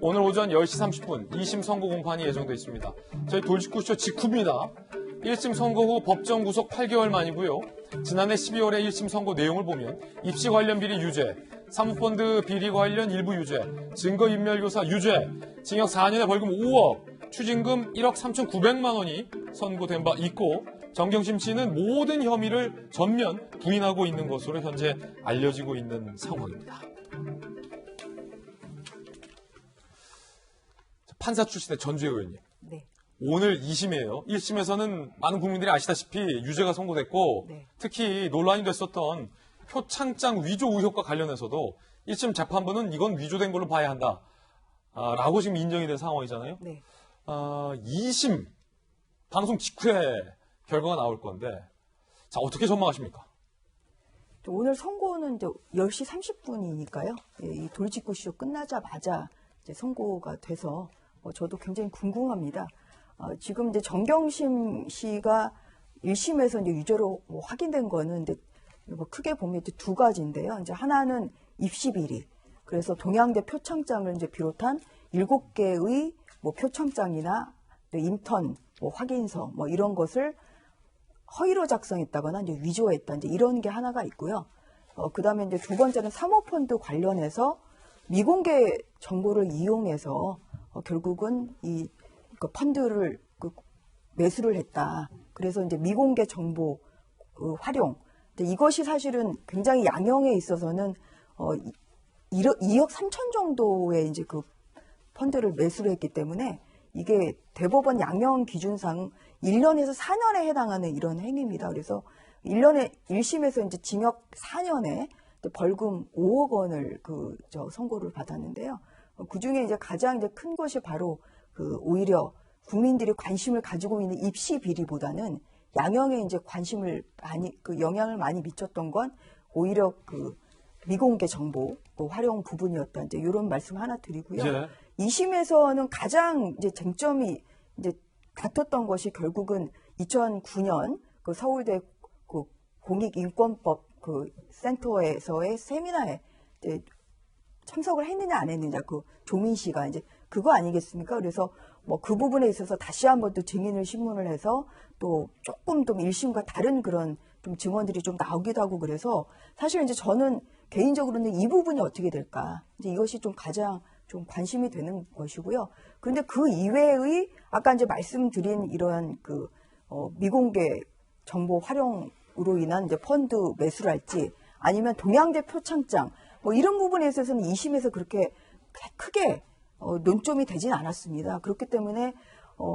오늘 오전 10시 30분 2심 선고 공판이 예정돼 있습니다. 저희 돌직구쇼 직후입니다. 1심 선고 후 법정 구속 8개월 만이고요. 지난해 12월에 1심 선고 내용을 보면 입시 관련 비리 유죄, 사모펀드 비리 관련 일부 유죄, 증거인멸교사 유죄, 징역 4년에 벌금 5억, 추징금 1억 3,900만 원이 선고된 바 있고, 정경심 씨는 모든 혐의를 전면 부인하고 있는 것으로 현재 알려지고 있는 상황입니다. 판사 출신의 전주혜 의원님. 네. 오늘 2심이에요. 1심에서는 많은 국민들이 아시다시피 유죄가 선고됐고, 네. 특히 논란이 됐었던 표창장 위조 의혹과 관련해서도 1심 재판부는 이건 위조된 걸로 봐야 한다 라고 지금 인정이 된 상황이잖아요. 네. 2심 방송 직후에 결과가 나올 건데, 자, 어떻게 전망하십니까? 오늘 선고는 이제 10시 30분이니까요. 이 돌직구쇼 끝나자마자 이제 선고가 돼서 저도 굉장히 궁금합니다. 지금 이제 정경심 씨가 1심에서 이제 유죄로 확인된 거는 이제 크게 보면 이제 두 가지인데요. 이제 하나는 입시 비리. 그래서 동양대 표창장을 이제 비롯한 7개의 표창장이나 인턴, 확인서 이런 것을 허위로 작성했다거나 이제 위조했다, 이제 이런 게 하나가 있고요. 그 다음에 이제 두 번째는 사모펀드 관련해서 미공개 정보를 이용해서 결국은 그 펀드를 매수를 했다. 그래서 이제 미공개 정보 활용. 이것이 사실은 굉장히 양형에 있어서는 2억 3천 정도의 이제 그 펀드를 매수를 했기 때문에 이게 대법원 양형 기준상 1년에서 4년에 해당하는 이런 행위입니다. 그래서 1심에서 이제 징역 4년에 벌금 5억 원을 선고를 받았는데요. 그 중에 이제 가장 이제 큰 것이 바로 오히려 국민들이 관심을 가지고 있는 입시 비리보다는 양형에 이제 관심을 많이 그 영향을 많이 미쳤던 건 오히려 그 미공개 정보 그 활용 부분이었다. 이제 이런 말씀 하나 드리고요. 예. 2심에서는 가장 이제 쟁점이 이제 다퉜던 것이 결국은 2009년 그 서울대 그 공익인권법 그 센터에서의 세미나에 이제 참석을 했느냐 안 했느냐 그 조민 씨가 이제 그거 아니겠습니까? 그래서 뭐 그 부분에 있어서 다시 한번 또 증인을 신문을 해서 또 조금 좀 1심과 다른 그런 좀 증언들이 좀 나오기도 하고 그래서 사실 이제 저는 개인적으로는 이 부분이 어떻게 될까 이제 이것이 좀 가장 좀 관심이 되는 것이고요. 그런데 그 이외의 아까 이제 말씀드린 이러한 그 미공개 정보 활용으로 인한 이제 펀드 매수랄지 아니면 동양대 표창장 뭐 이런 부분에 있어서는 2심에서 그렇게 크게 논점이 되진 않았습니다. 그렇기 때문에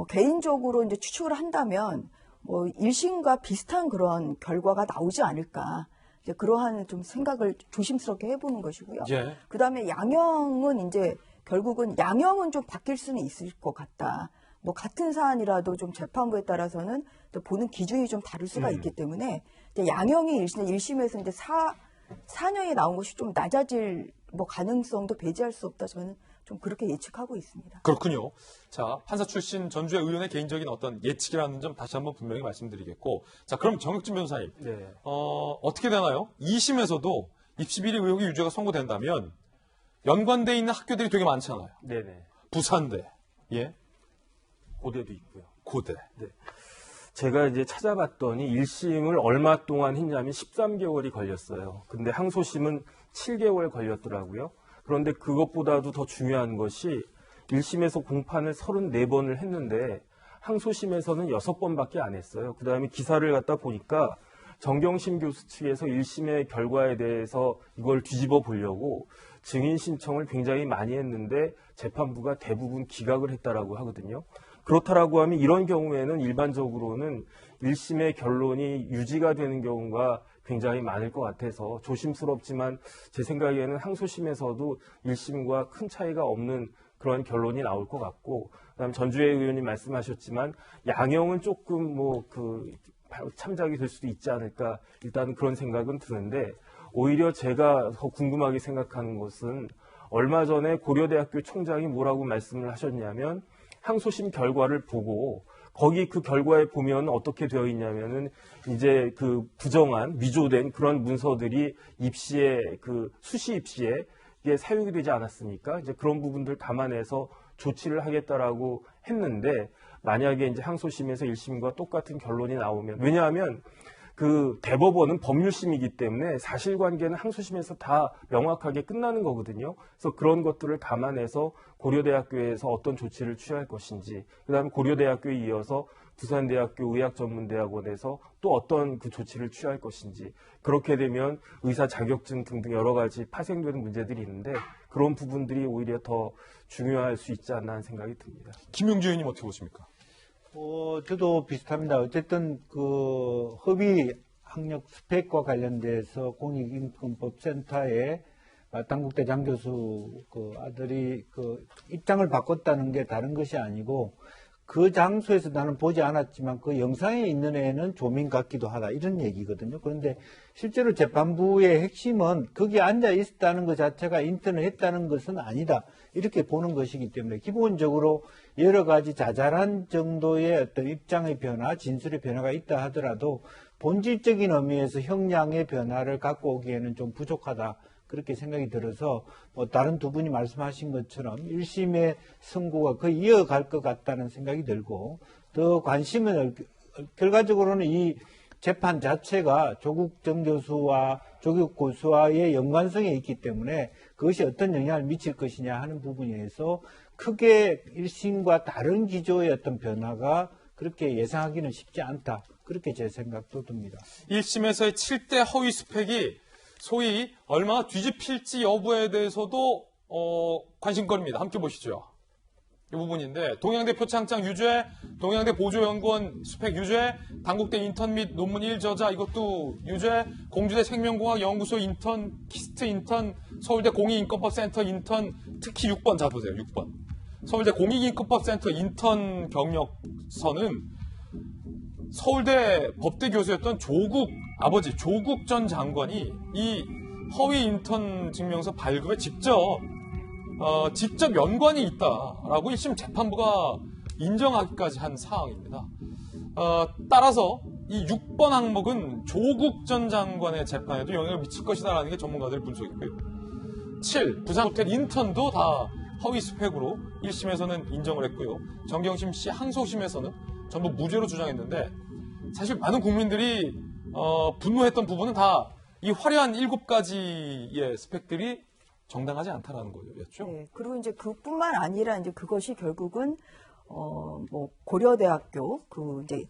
개인적으로 이제 추측을 한다면 뭐 1심과 비슷한 그런 결과가 나오지 않을까. 이제 그러한 좀 생각을 조심스럽게 해보는 것이고요. 예. 그 다음에 양형은 이제 결국은 양형은 좀 바뀔 수는 있을 것 같다. 뭐 같은 사안이라도 좀 재판부에 따라서는 또 보는 기준이 좀 다를 수가 있기 때문에 이제 양형이 1심에서 이제 4년이 나온 것이 좀 낮아질 뭐 가능성도 배제할 수 없다. 저는 좀 그렇게 예측하고 있습니다. 그렇군요. 자, 판사 출신 전주의 의원의 개인적인 어떤 예측이라는 점 다시 한번 분명히 말씀드리겠고. 자, 그럼 정혁진 변호사님. 네. 어떻게 되나요? 2심에서도 입시 비리 의혹의 유죄가 선고된다면 연관돼 있는 학교들이 되게 많잖아요. 네네. 부산대, 예, 고대도 있고요. 고대. 네. 제가 이제 찾아봤더니 1심을 얼마 동안 했냐면 13개월이 걸렸어요. 근데 항소심은 7개월 걸렸더라고요. 그런데 그것보다도 더 중요한 것이 1심에서 공판을 34번을 했는데 항소심에서는 6번밖에 안 했어요. 그 다음에 기사를 갖다 보니까 정경심 교수 측에서 1심의 결과에 대해서 이걸 뒤집어 보려고 증인 신청을 굉장히 많이 했는데 재판부가 대부분 기각을 했다라고 하거든요. 그렇다라고 하면 이런 경우에는 일반적으로는 1심의 결론이 유지가 되는 경우가 굉장히 많을 것 같아서 조심스럽지만 제 생각에는 항소심에서도 1심과 큰 차이가 없는 그런 결론이 나올 것 같고, 그다음에 전주혜 의원님 말씀하셨지만 양형은 조금 참작이 될 수도 있지 않을까, 일단 그런 생각은 드는데, 오히려 제가 더 궁금하게 생각하는 것은 얼마 전에 고려대학교 총장이 뭐라고 말씀을 하셨냐면 항소심 결과를 보고 거기 그 결과에 보면 어떻게 되어 있냐면은 이제 그 부정한 위조된 그런 문서들이 입시에 그 수시 입시에 이게 사용이 되지 않았습니까? 이제 그런 부분들 감안해서 조치를 하겠다라고 했는데 만약에 이제 항소심에서 1심과 똑같은 결론이 나오면, 왜냐하면 그 대법원은 법률심이기 때문에 사실관계는 항소심에서 다 명확하게 끝나는 거거든요. 그래서 그런 것들을 감안해서 고려대학교에서 어떤 조치를 취할 것인지, 그다음에 고려대학교에 이어서 부산대학교 의학전문대학원에서 또 어떤 그 조치를 취할 것인지, 그렇게 되면 의사 자격증 등등 여러 가지 파생되는 문제들이 있는데 그런 부분들이 오히려 더 중요할 수 있지 않나 하는 생각이 듭니다. 김용주 의원님 어떻게 보십니까? 저도 비슷합니다. 어쨌든 그 허위 학력 스펙과 관련돼서 공익인권법센터에 당국대 장 교수 그 아들이 그 입장을 바꿨다는 게 다른 것이 아니고, 그 장소에서 나는 보지 않았지만 그 영상에 있는 애는 조민 같기도 하다, 이런 얘기거든요. 그런데 실제로 재판부의 핵심은 거기 앉아 있었다는 것 자체가 인턴을 했다는 것은 아니다, 이렇게 보는 것이기 때문에 기본적으로 여러 가지 자잘한 정도의 어떤 입장의 변화, 진술의 변화가 있다 하더라도 본질적인 의미에서 형량의 변화를 갖고 오기에는 좀 부족하다, 그렇게 생각이 들어서 다른 두 분이 말씀하신 것처럼 1심의 선고가 거의 이어갈 것 같다는 생각이 들고, 더 관심은 결과적으로는 이 재판 자체가 조국 전 교수와 조국 고수와의 연관성이 있기 때문에 그것이 어떤 영향을 미칠 것이냐 하는 부분에서 크게 1심과 다른 기조의 어떤 변화가 그렇게 예상하기는 쉽지 않다, 그렇게 제 생각도 듭니다. 1심에서의 7대 허위 스펙이 소위 얼마나 뒤집힐지 여부에 대해서도 관심거리입니다. 함께 보시죠. 이 부분인데, 동양대 표창장 유죄, 동양대 보조연구원 스펙 유죄, 당국대 인턴 및 논문 1저자 이것도 유죄, 공주대 생명공학 연구소 인턴, 키스트 인턴, 서울대 공익인권법센터 인턴, 특히 6번 잡으세요. 6번. 서울대 공익인권법센터 인턴 경력서는 서울대 법대 교수였던 아버지 조국 전 장관이 이 허위 인턴 증명서 발급에 직접 연관이 있다라고 1심 재판부가 인정하기까지 한 사항입니다. 따라서 이 6번 항목은 조국 전 장관의 재판에도 영향을 미칠 것이다라는 게 전문가들의 분석이고요. 7. 부산호텔 인턴도 다 허위 스펙으로 1심에서는 인정을 했고요. 정경심 씨 항소심에서는 전부 무죄로 주장했는데 사실 많은 국민들이 분노했던 부분은 다 이 화려한 7가지의 스펙들이 정당하지 않다라는 거였죠. 네, 그리고 이제 그뿐만 아니라 이제 그것이 결국은 뭐 고려대학교 이제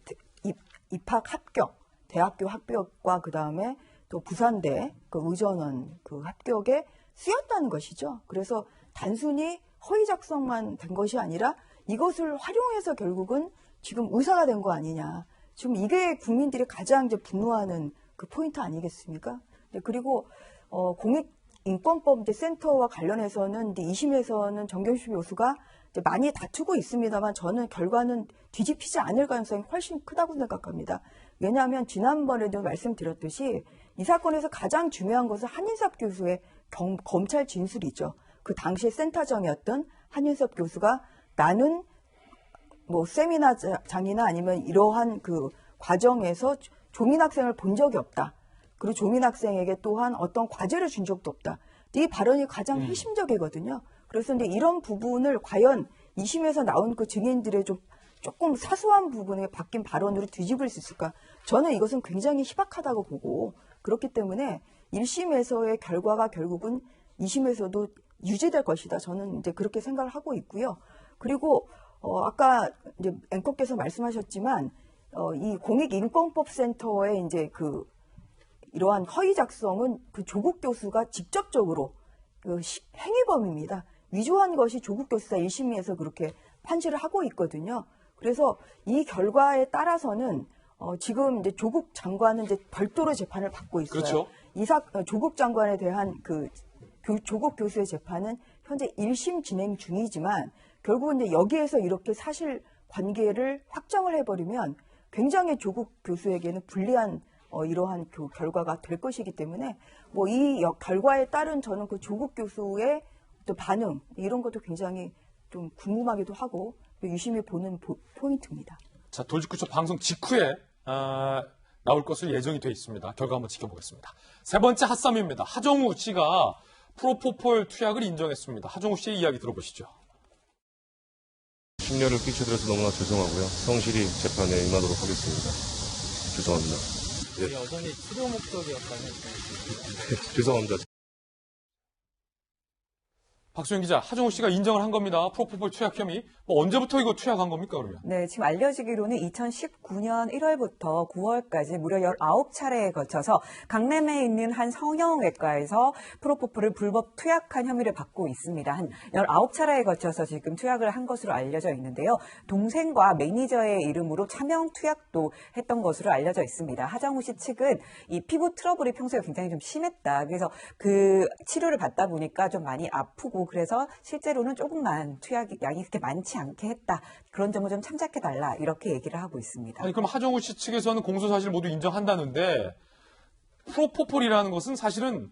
입학 합격, 대학교 합격과 그 다음에 또 부산대 의전원 합격에 쓰였다는 것이죠. 그래서 단순히 허위 작성만 된 것이 아니라 이것을 활용해서 결국은 지금 의사가 된 거 아니냐. 지금 이게 국민들이 가장 이제 분노하는 그 포인트 아니겠습니까? 네, 그리고 공익인권법 이제 센터와 관련해서는 이제 2심에서는 정경심 교수가 이제 많이 다투고 있습니다만 저는 결과는 뒤집히지 않을 가능성이 훨씬 크다고 생각합니다. 왜냐하면 지난번에도 말씀드렸듯이 이 사건에서 가장 중요한 것은 한인섭 교수의 검찰 진술이죠. 그 당시에 센터장이었던 한인섭 교수가 나는 뭐 세미나장이나 아니면 이러한 그 과정에서 조민 학생을 본 적이 없다. 그리고 조민 학생에게 또한 어떤 과제를 준 적도 없다. 이 발언이 가장 핵심적이거든요. 그래서 이제 이런 부분을 과연 2심에서 나온 그 증인들의 조금 사소한 부분에 바뀐 발언으로 뒤집을 수 있을까? 저는 이것은 굉장히 희박하다고 보고 그렇기 때문에 1심에서의 결과가 결국은 2심에서도 유지될 것이다. 저는 이제 그렇게 생각을 하고 있고요. 그리고 아까 이제 앵커께서 말씀하셨지만 이 공익인권법센터의 이제 이러한 허위 작성은 그 조국 교수가 직접적으로 행위범입니다. 위조한 것이 조국 교수가 1심에서 그렇게 판시를 하고 있거든요. 그래서 이 결과에 따라서는 지금 이제 조국 장관은 이제 별도로 재판을 받고 있어요. 그렇죠. 조국 장관에 대한 조국 교수의 재판은 현재 1심 진행 중이지만 결국은 이제 여기에서 이렇게 사실 관계를 확정을 해버리면 굉장히 조국 교수에게는 불리한 이러한 결과가 될 것이기 때문에 뭐 이 결과에 따른 저는 그 조국 교수의 또 반응 이런 것도 굉장히 좀 궁금하기도 하고 유심히 보는 포인트입니다. 자, 돌직구쇼 방송 직후에 나올 것을 예정이 돼 있습니다. 결과 한번 지켜보겠습니다. 세 번째 핫쌈입니다. 하정우 씨가 프로포폴 투약을 인정했습니다. 하정우 씨의 이야기 들어보시죠. 심려를 끼쳐드려서 너무나 죄송하고요. 성실히 재판에 임하도록 하겠습니다. 죄송합니다. 네. 여전히 치료 목적이었다면 죄송합니다. 박수영 기자, 하정우 씨가 인정을 한 겁니다. 프로포폴 투약 혐의. 언제부터 이거 투약한 겁니까, 그러면? 네, 지금 알려지기로는 2019년 1월부터 9월까지 무려 19차례에 거쳐서 강남에 있는 한 성형외과에서 프로포폴을 불법 투약한 혐의를 받고 있습니다. 한 19차례에 거쳐서 지금 투약을 한 것으로 알려져 있는데요. 동생과 매니저의 이름으로 차명 투약도 했던 것으로 알려져 있습니다. 하정우 씨 측은 이 피부 트러블이 평소에 굉장히 좀 심했다. 그래서 그 치료를 받다 보니까 좀 많이 아프고 그래서 실제로는 조금만 투약이 양이 그렇게 많지 않게 했다. 그런 점을 좀 참작해달라. 이렇게 얘기를 하고 있습니다. 아니, 그럼 하정우 씨 측에서는 공소사실 모두 인정한다는데 프로포폴이라는 것은 사실은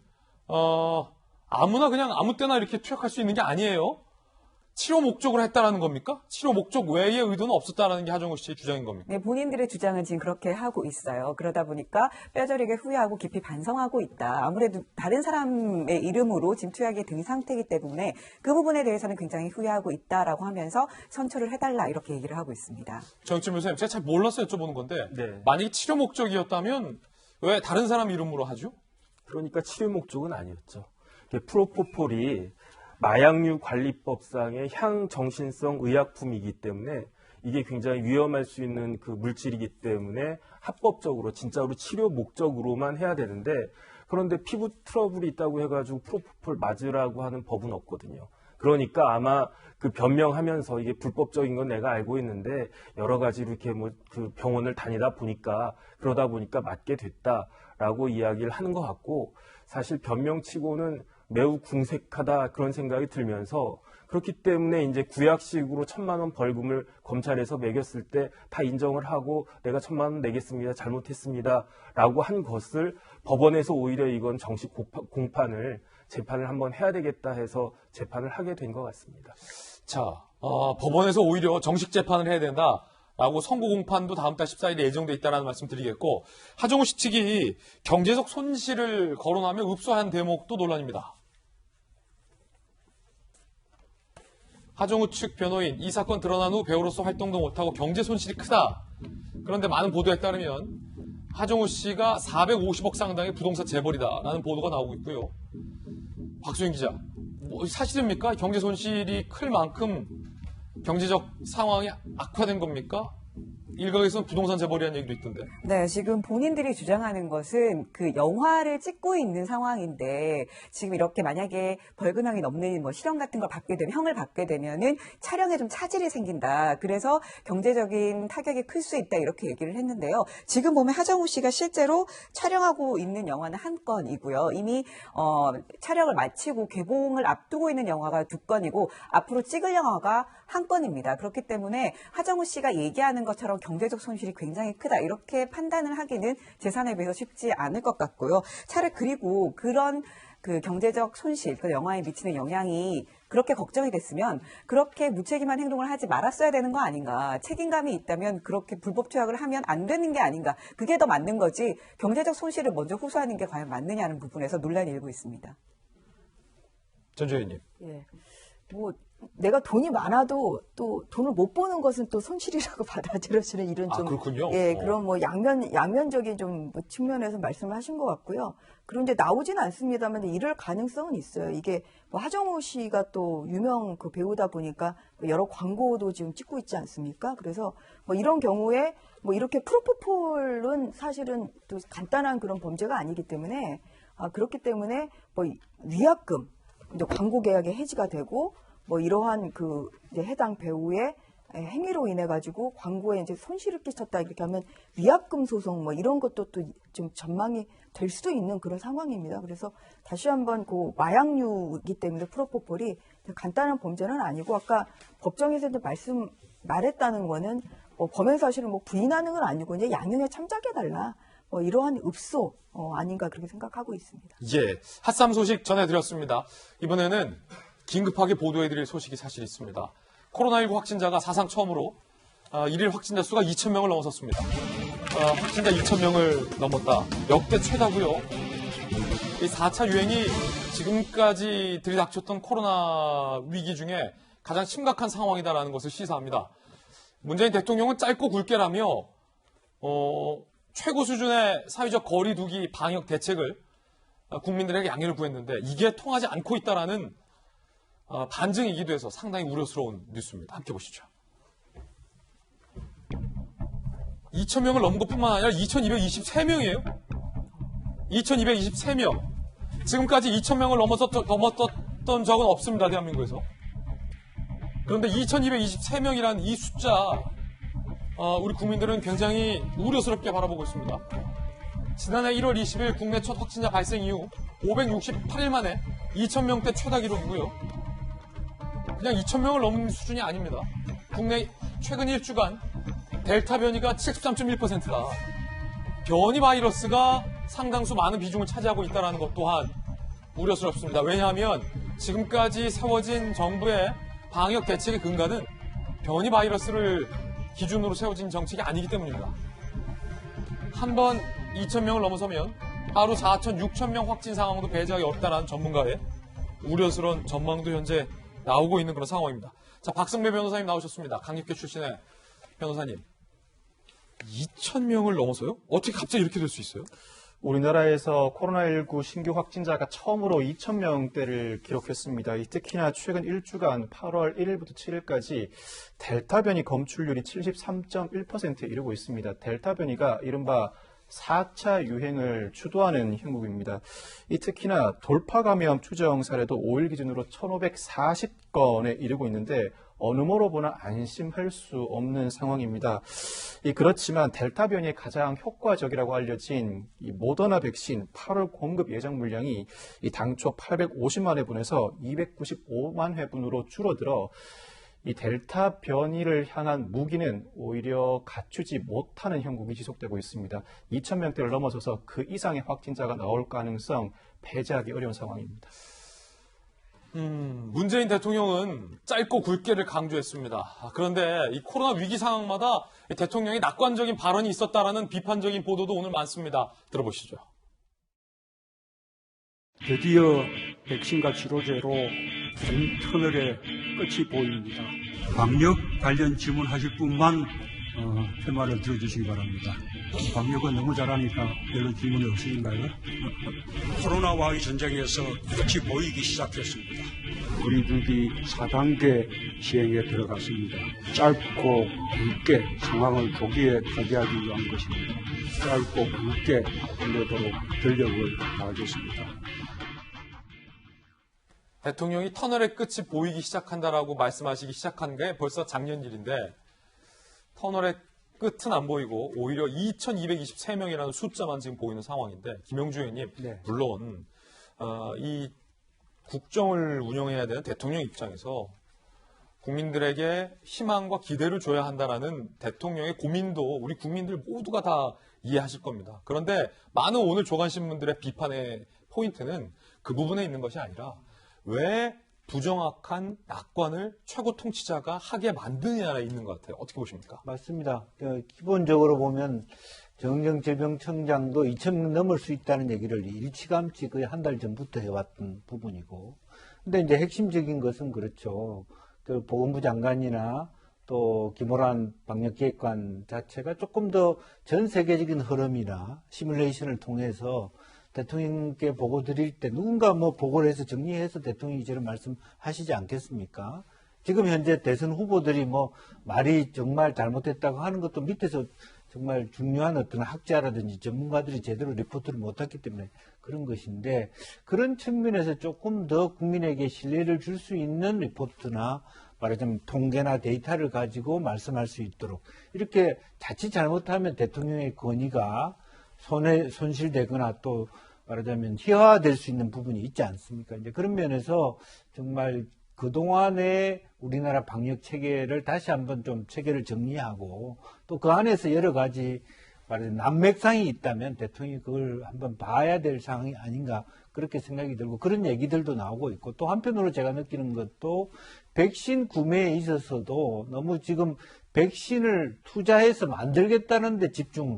아무나 그냥 아무 때나 이렇게 투약할 수 있는 게 아니에요. 치료 목적으로 했다라는 겁니까? 치료 목적 외의 의도는 없었다라는 게 하정우 씨의 주장인 겁니까? 네, 본인들의 주장은 지금 그렇게 하고 있어요. 그러다 보니까 뼈저리게 후회하고 깊이 반성하고 있다. 아무래도 다른 사람의 이름으로 지금 투약이 된 상태이기 때문에 그 부분에 대해서는 굉장히 후회하고 있다라고 하면서 선처를 해달라 이렇게 얘기를 하고 있습니다. 정익진 교수님, 제가 잘 몰라서 여쭤보는 건데 네. 만약에 치료 목적이었다면 왜 다른 사람 이름으로 하죠? 그러니까 치료 목적은 아니었죠. 프로포폴이 마약류 관리법상의 향정신성 의약품이기 때문에 이게 굉장히 위험할 수 있는 그 물질이기 때문에 합법적으로 진짜로 치료 목적으로만 해야 되는데 그런데 피부 트러블이 있다고 해가지고 프로포폴 맞으라고 하는 법은 없거든요. 그러니까 아마 그 변명하면서 이게 불법적인 건 내가 알고 있는데 여러 가지로 이렇게 그 병원을 다니다 보니까 그러다 보니까 맞게 됐다라고 이야기를 하는 것 같고 사실 변명치고는 매우 궁색하다 그런 생각이 들면서 그렇기 때문에 이제 구약식으로 1,000만 원 벌금을 검찰에서 매겼을 때 다 인정을 하고 내가 1,000만 원 내겠습니다. 잘못했습니다라고 한 것을 법원에서 오히려 이건 정식 공판을 재판을 한번 해야 되겠다 해서 재판을 하게 된 것 같습니다. 자, 법원에서 오히려 정식 재판을 해야 된다라고 선고 공판도 다음 달 14일에 예정돼 있다라는 말씀 드리겠고, 하정우 씨 측이 경제적 손실을 거론하며 읍소한 대목도 논란입니다. 하정우 측 변호인, 이 사건 드러난 후 배우로서 활동도 못하고 경제 손실이 크다. 그런데 많은 보도에 따르면 하정우 씨가 450억 상당의 부동산 재벌이다라는 보도가 나오고 있고요. 박수영 기자, 사실입니까? 경제 손실이 클 만큼 경제적 상황이 악화된 겁니까? 일각에서는 부동산 재벌이라는 얘기도 있던데. 네, 지금 본인들이 주장하는 것은 그 영화를 찍고 있는 상황인데 지금 이렇게 만약에 벌금형이 넘는 뭐 실형 같은 걸 받게 되면 형을 받게 되면은 촬영에 좀 차질이 생긴다. 그래서 경제적인 타격이 클 수 있다 이렇게 얘기를 했는데요. 지금 보면 하정우 씨가 실제로 촬영하고 있는 영화는 한 건이고요. 이미 촬영을 마치고 개봉을 앞두고 있는 영화가 2건이고 앞으로 찍을 영화가 한 건입니다. 그렇기 때문에 하정우 씨가 얘기하는 것처럼 경제적 손실이 굉장히 크다 이렇게 판단을 하기는 재산에 비해서 쉽지 않을 것 같고요. 차라리 그리고 그런 그 경제적 손실, 그 영화에 미치는 영향이 그렇게 걱정이 됐으면 그렇게 무책임한 행동을 하지 말았어야 되는 거 아닌가. 책임감이 있다면 그렇게 불법 투약을 하면 안 되는 게 아닌가. 그게 더 맞는 거지 경제적 손실을 먼저 호소하는 게 과연 맞느냐는 부분에서 논란이 일고 있습니다. 전주현님. 예. 뭐 내가 돈이 많아도 또 돈을 못 버는 것은 또 손실이라고 받아들여지는 이런 좀 그렇군요. 예, 그런 뭐 양면적인 좀 측면에서 말씀을 하신 것 같고요. 그런데 나오지는 않습니다만 이럴 가능성은 있어요. 이게 뭐 하정우 씨가 또 유명 그 배우다 보니까 여러 광고도 지금 찍고 있지 않습니까? 그래서 뭐 이런 경우에 뭐 이렇게 프로포폴은 사실은 또 간단한 그런 범죄가 아니기 때문에 그렇기 때문에 뭐 위약금 이제 광고 계약의 해지가 되고 뭐 이러한 그 이제 해당 배우의 행위로 인해 가지고 광고에 이제 손실을 끼쳤다 이렇게 하면 위약금 소송 뭐 이런 것도 또 좀 전망이 될 수도 있는 그런 상황입니다. 그래서 다시 한번 그 마약류이기 때문에 프로포폴이 간단한 범죄는 아니고 아까 법정에서도 말했다는 거는 뭐 범행 사실을 뭐 부인하는 건 아니고 이제 양형에 참작해달라 뭐 이러한 읍소 아닌가 그렇게 생각하고 있습니다. 예, 핫삼 소식 전해드렸습니다. 이번에는 긴급하게 보도해드릴 소식이 사실 있습니다. 코로나19 확진자가 사상 처음으로 일일 확진자 수가 2,000명을 넘어섰습니다. 확진자 2,000명을 넘었다. 역대 최다고요. 이 4차 유행이 지금까지 들이닥쳤던 코로나 위기 중에 가장 심각한 상황이다라는 것을 시사합니다. 문재인 대통령은 짧고 굵게라며 최고 수준의 사회적 거리 두기 방역 대책을 국민들에게 양해를 구했는데 이게 통하지 않고 있다라는 반증이기도 해서 상당히 우려스러운 뉴스입니다. 함께 보시죠. 2,000명을 넘은 것뿐만 아니라 2,223명이에요. 2,223명. 지금까지 2,000명을 넘었던 적은 없습니다. 대한민국에서. 그런데 2,223명이라는 이 숫자 우리 국민들은 굉장히 우려스럽게 바라보고 있습니다. 지난해 1월 20일 국내 첫 확진자 발생 이후 568일 만에 2,000명대 최다 기록이고요. 그냥 2,000명을 넘는 수준이 아닙니다. 국내 최근 1주간 델타 변이가 73.1%다. 변이 바이러스가 상당수 많은 비중을 차지하고 있다는 것 또한 우려스럽습니다. 왜냐하면 지금까지 세워진 정부의 방역 대책의 근간은 변이 바이러스를 기준으로 세워진 정책이 아니기 때문입니다. 한번 2,000명을 넘어서면 하루 4,000, 6,000명 확진 상황도 배제하기 어렵다는 전문가의 우려스러운 전망도 현재 나오고 있는 그런 상황입니다. 자, 박성배 변호사님 나오셨습니다. 강력계 출신의 변호사님. 2,000명을 넘어서요? 어떻게 갑자기 이렇게 될 수 있어요? 우리나라에서 코로나19 신규 확진자가 처음으로 2,000명대를 기록했습니다. 특히나 최근 1주간 8월 1일부터 7일까지 델타 변이 검출률이 73.1%에 이르고 있습니다. 델타 변이가 이른바 4차 유행을 주도하는 형국입니다. 특히나 돌파 감염 추정 사례도 5일 기준으로 1,540건에 이르고 있는데 어느 모로 보나 안심할 수 없는 상황입니다. 그렇지만 델타 변이에 가장 효과적이라고 알려진 이 모더나 백신 8월 공급 예정 물량이 당초 850만 회분에서 295만 회분으로 줄어들어 이 델타 변이를 향한 무기는 오히려 갖추지 못하는 형국이 지속되고 있습니다. 2,000명대를 넘어서서 그 이상의 확진자가 나올 가능성 배제하기 어려운 상황입니다. 문재인 대통령은 짧고 굵게를 강조했습니다. 그런데 이 코로나 위기 상황마다 대통령이 낙관적인 발언이 있었다라는 비판적인 보도도 오늘 많습니다. 들어보시죠. 드디어 백신과 치료제로 긴 터널의 끝이 보입니다. 방역 관련 질문하실 분만 테마를 들어주시기 바랍니다. 방역은 너무 잘하니까 별로 질문이 없으신가요? 코로나와의 전쟁에서 끝이 보이기 시작했습니다. 우리들이 4단계 시행에 들어갔습니다. 짧고 굵게 상황을 조기에 타개하기 위한 것입니다. 짧고 굵게 끝내도록 전력을 다하겠습니다. 대통령이 터널의 끝이 보이기 시작한다라고 말씀하시기 시작한 게 벌써 작년 일인데 터널의 끝은 안 보이고 오히려 2,223명이라는 숫자만 지금 보이는 상황인데 김영주 의원님, 물론 이 국정을 운영해야 되는 대통령 입장에서 국민들에게 희망과 기대를 줘야 한다라는 대통령의 고민도 우리 국민들 모두가 다 이해하실 겁니다. 그런데 많은 오늘 조간신문들의 비판의 포인트는 그 부분에 있는 것이 아니라 왜 부정확한 낙관을 최고 통치자가 하게 만드느냐에 있는 것 같아요. 어떻게 보십니까? 맞습니다. 기본적으로 보면 정정질병청장도 2,000명 넘을 수 있다는 얘기를 일치감치 거의 한 달 전부터 해왔던 부분이고, 근데 이제 핵심적인 것은 그렇죠. 보건부 장관이나 또 김호란 방역기획관 자체가 조금 더 전 세계적인 흐름이나 시뮬레이션을 통해서 대통령께 보고 드릴 때 누군가 보고를 해서 정리해서 대통령이 저런 말씀하시지 않겠습니까? 지금 현재 대선 후보들이 말이 정말 잘못했다고 하는 것도 밑에서 정말 중요한 어떤 학자라든지 전문가들이 제대로 리포트를 못했기 때문에 그런 것인데, 그런 측면에서 조금 더 국민에게 신뢰를 줄 수 있는 리포트나 말하자면 통계나 데이터를 가지고 말씀할 수 있도록, 이렇게 자칫 잘못하면 대통령의 권위가 손실되거나 또 말하자면 희화화될 수 있는 부분이 있지 않습니까? 이제 그런 면에서 정말 그동안의 우리나라 방역 체계를 다시 한번 좀 체계를 정리하고 또 그 안에서 여러 가지 말하자면 난맥상이 있다면 대통령이 그걸 한번 봐야 될 상황이 아닌가, 그렇게 생각이 들고 그런 얘기들도 나오고 있고, 또 한편으로 제가 느끼는 것도 백신 구매에 있어서도 너무 지금 백신을 투자해서 만들겠다는 데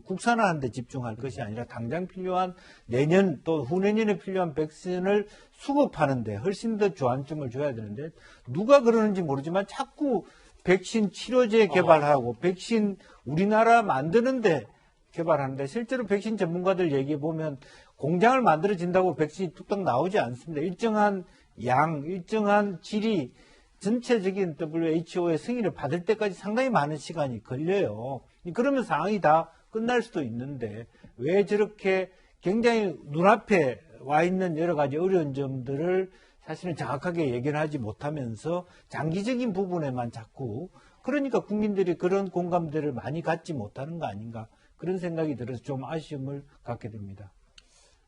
국산화하는 데 집중할 것이 아니라 당장 필요한 내년 또 후내년에 필요한 백신을 수급하는 데 훨씬 더 주안점을 줘야 되는데, 누가 그러는지 모르지만 자꾸 백신 치료제 개발하고 백신 우리나라 만드는데 개발하는데, 실제로 백신 전문가들 얘기해 보면 공장을 만들어진다고 백신이 뚝딱 나오지 않습니다. 일정한 양, 일정한 질이 전체적인 WHO의 승인을 받을 때까지 상당히 많은 시간이 걸려요. 그러면 상황이 다 끝날 수도 있는데 왜 저렇게 굉장히 눈앞에 와 있는 여러 가지 어려운 점들을 사실은 정확하게 얘기를 하지 못하면서 장기적인 부분에만 자꾸, 그러니까 국민들이 그런 공감대를 많이 갖지 못하는 거 아닌가, 그런 생각이 들어서 좀 아쉬움을 갖게 됩니다.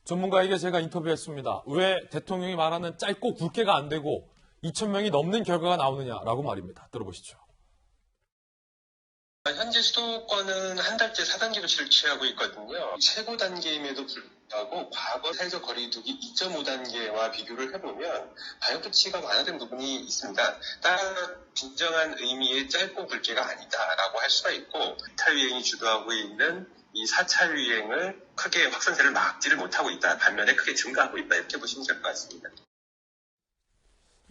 전문가에게 제가 인터뷰했습니다. 왜 대통령이 말하는 짧고 굵게가 안 되고 2,000명이 넘는 결과가 나오느냐라고 말입니다. 들어보시죠. 현재 수도권은 한 달째 4단계 조치를 취하고 있거든요. 최고 단계임에도 불구하고 과거 사회적 거리두기 2.5단계와 비교를 해보면 방역 조치가 완화된 부분이 있습니다. 따라 진정한 의미의 짧고 굵게가 아니다라고 할 수가 있고, 이탈 유행이 주도하고 있는 이 4차 유행을 크게 확산세를 막지를 못하고 있다. 반면에 크게 증가하고 있다. 이렇게 보시면 될 것 같습니다.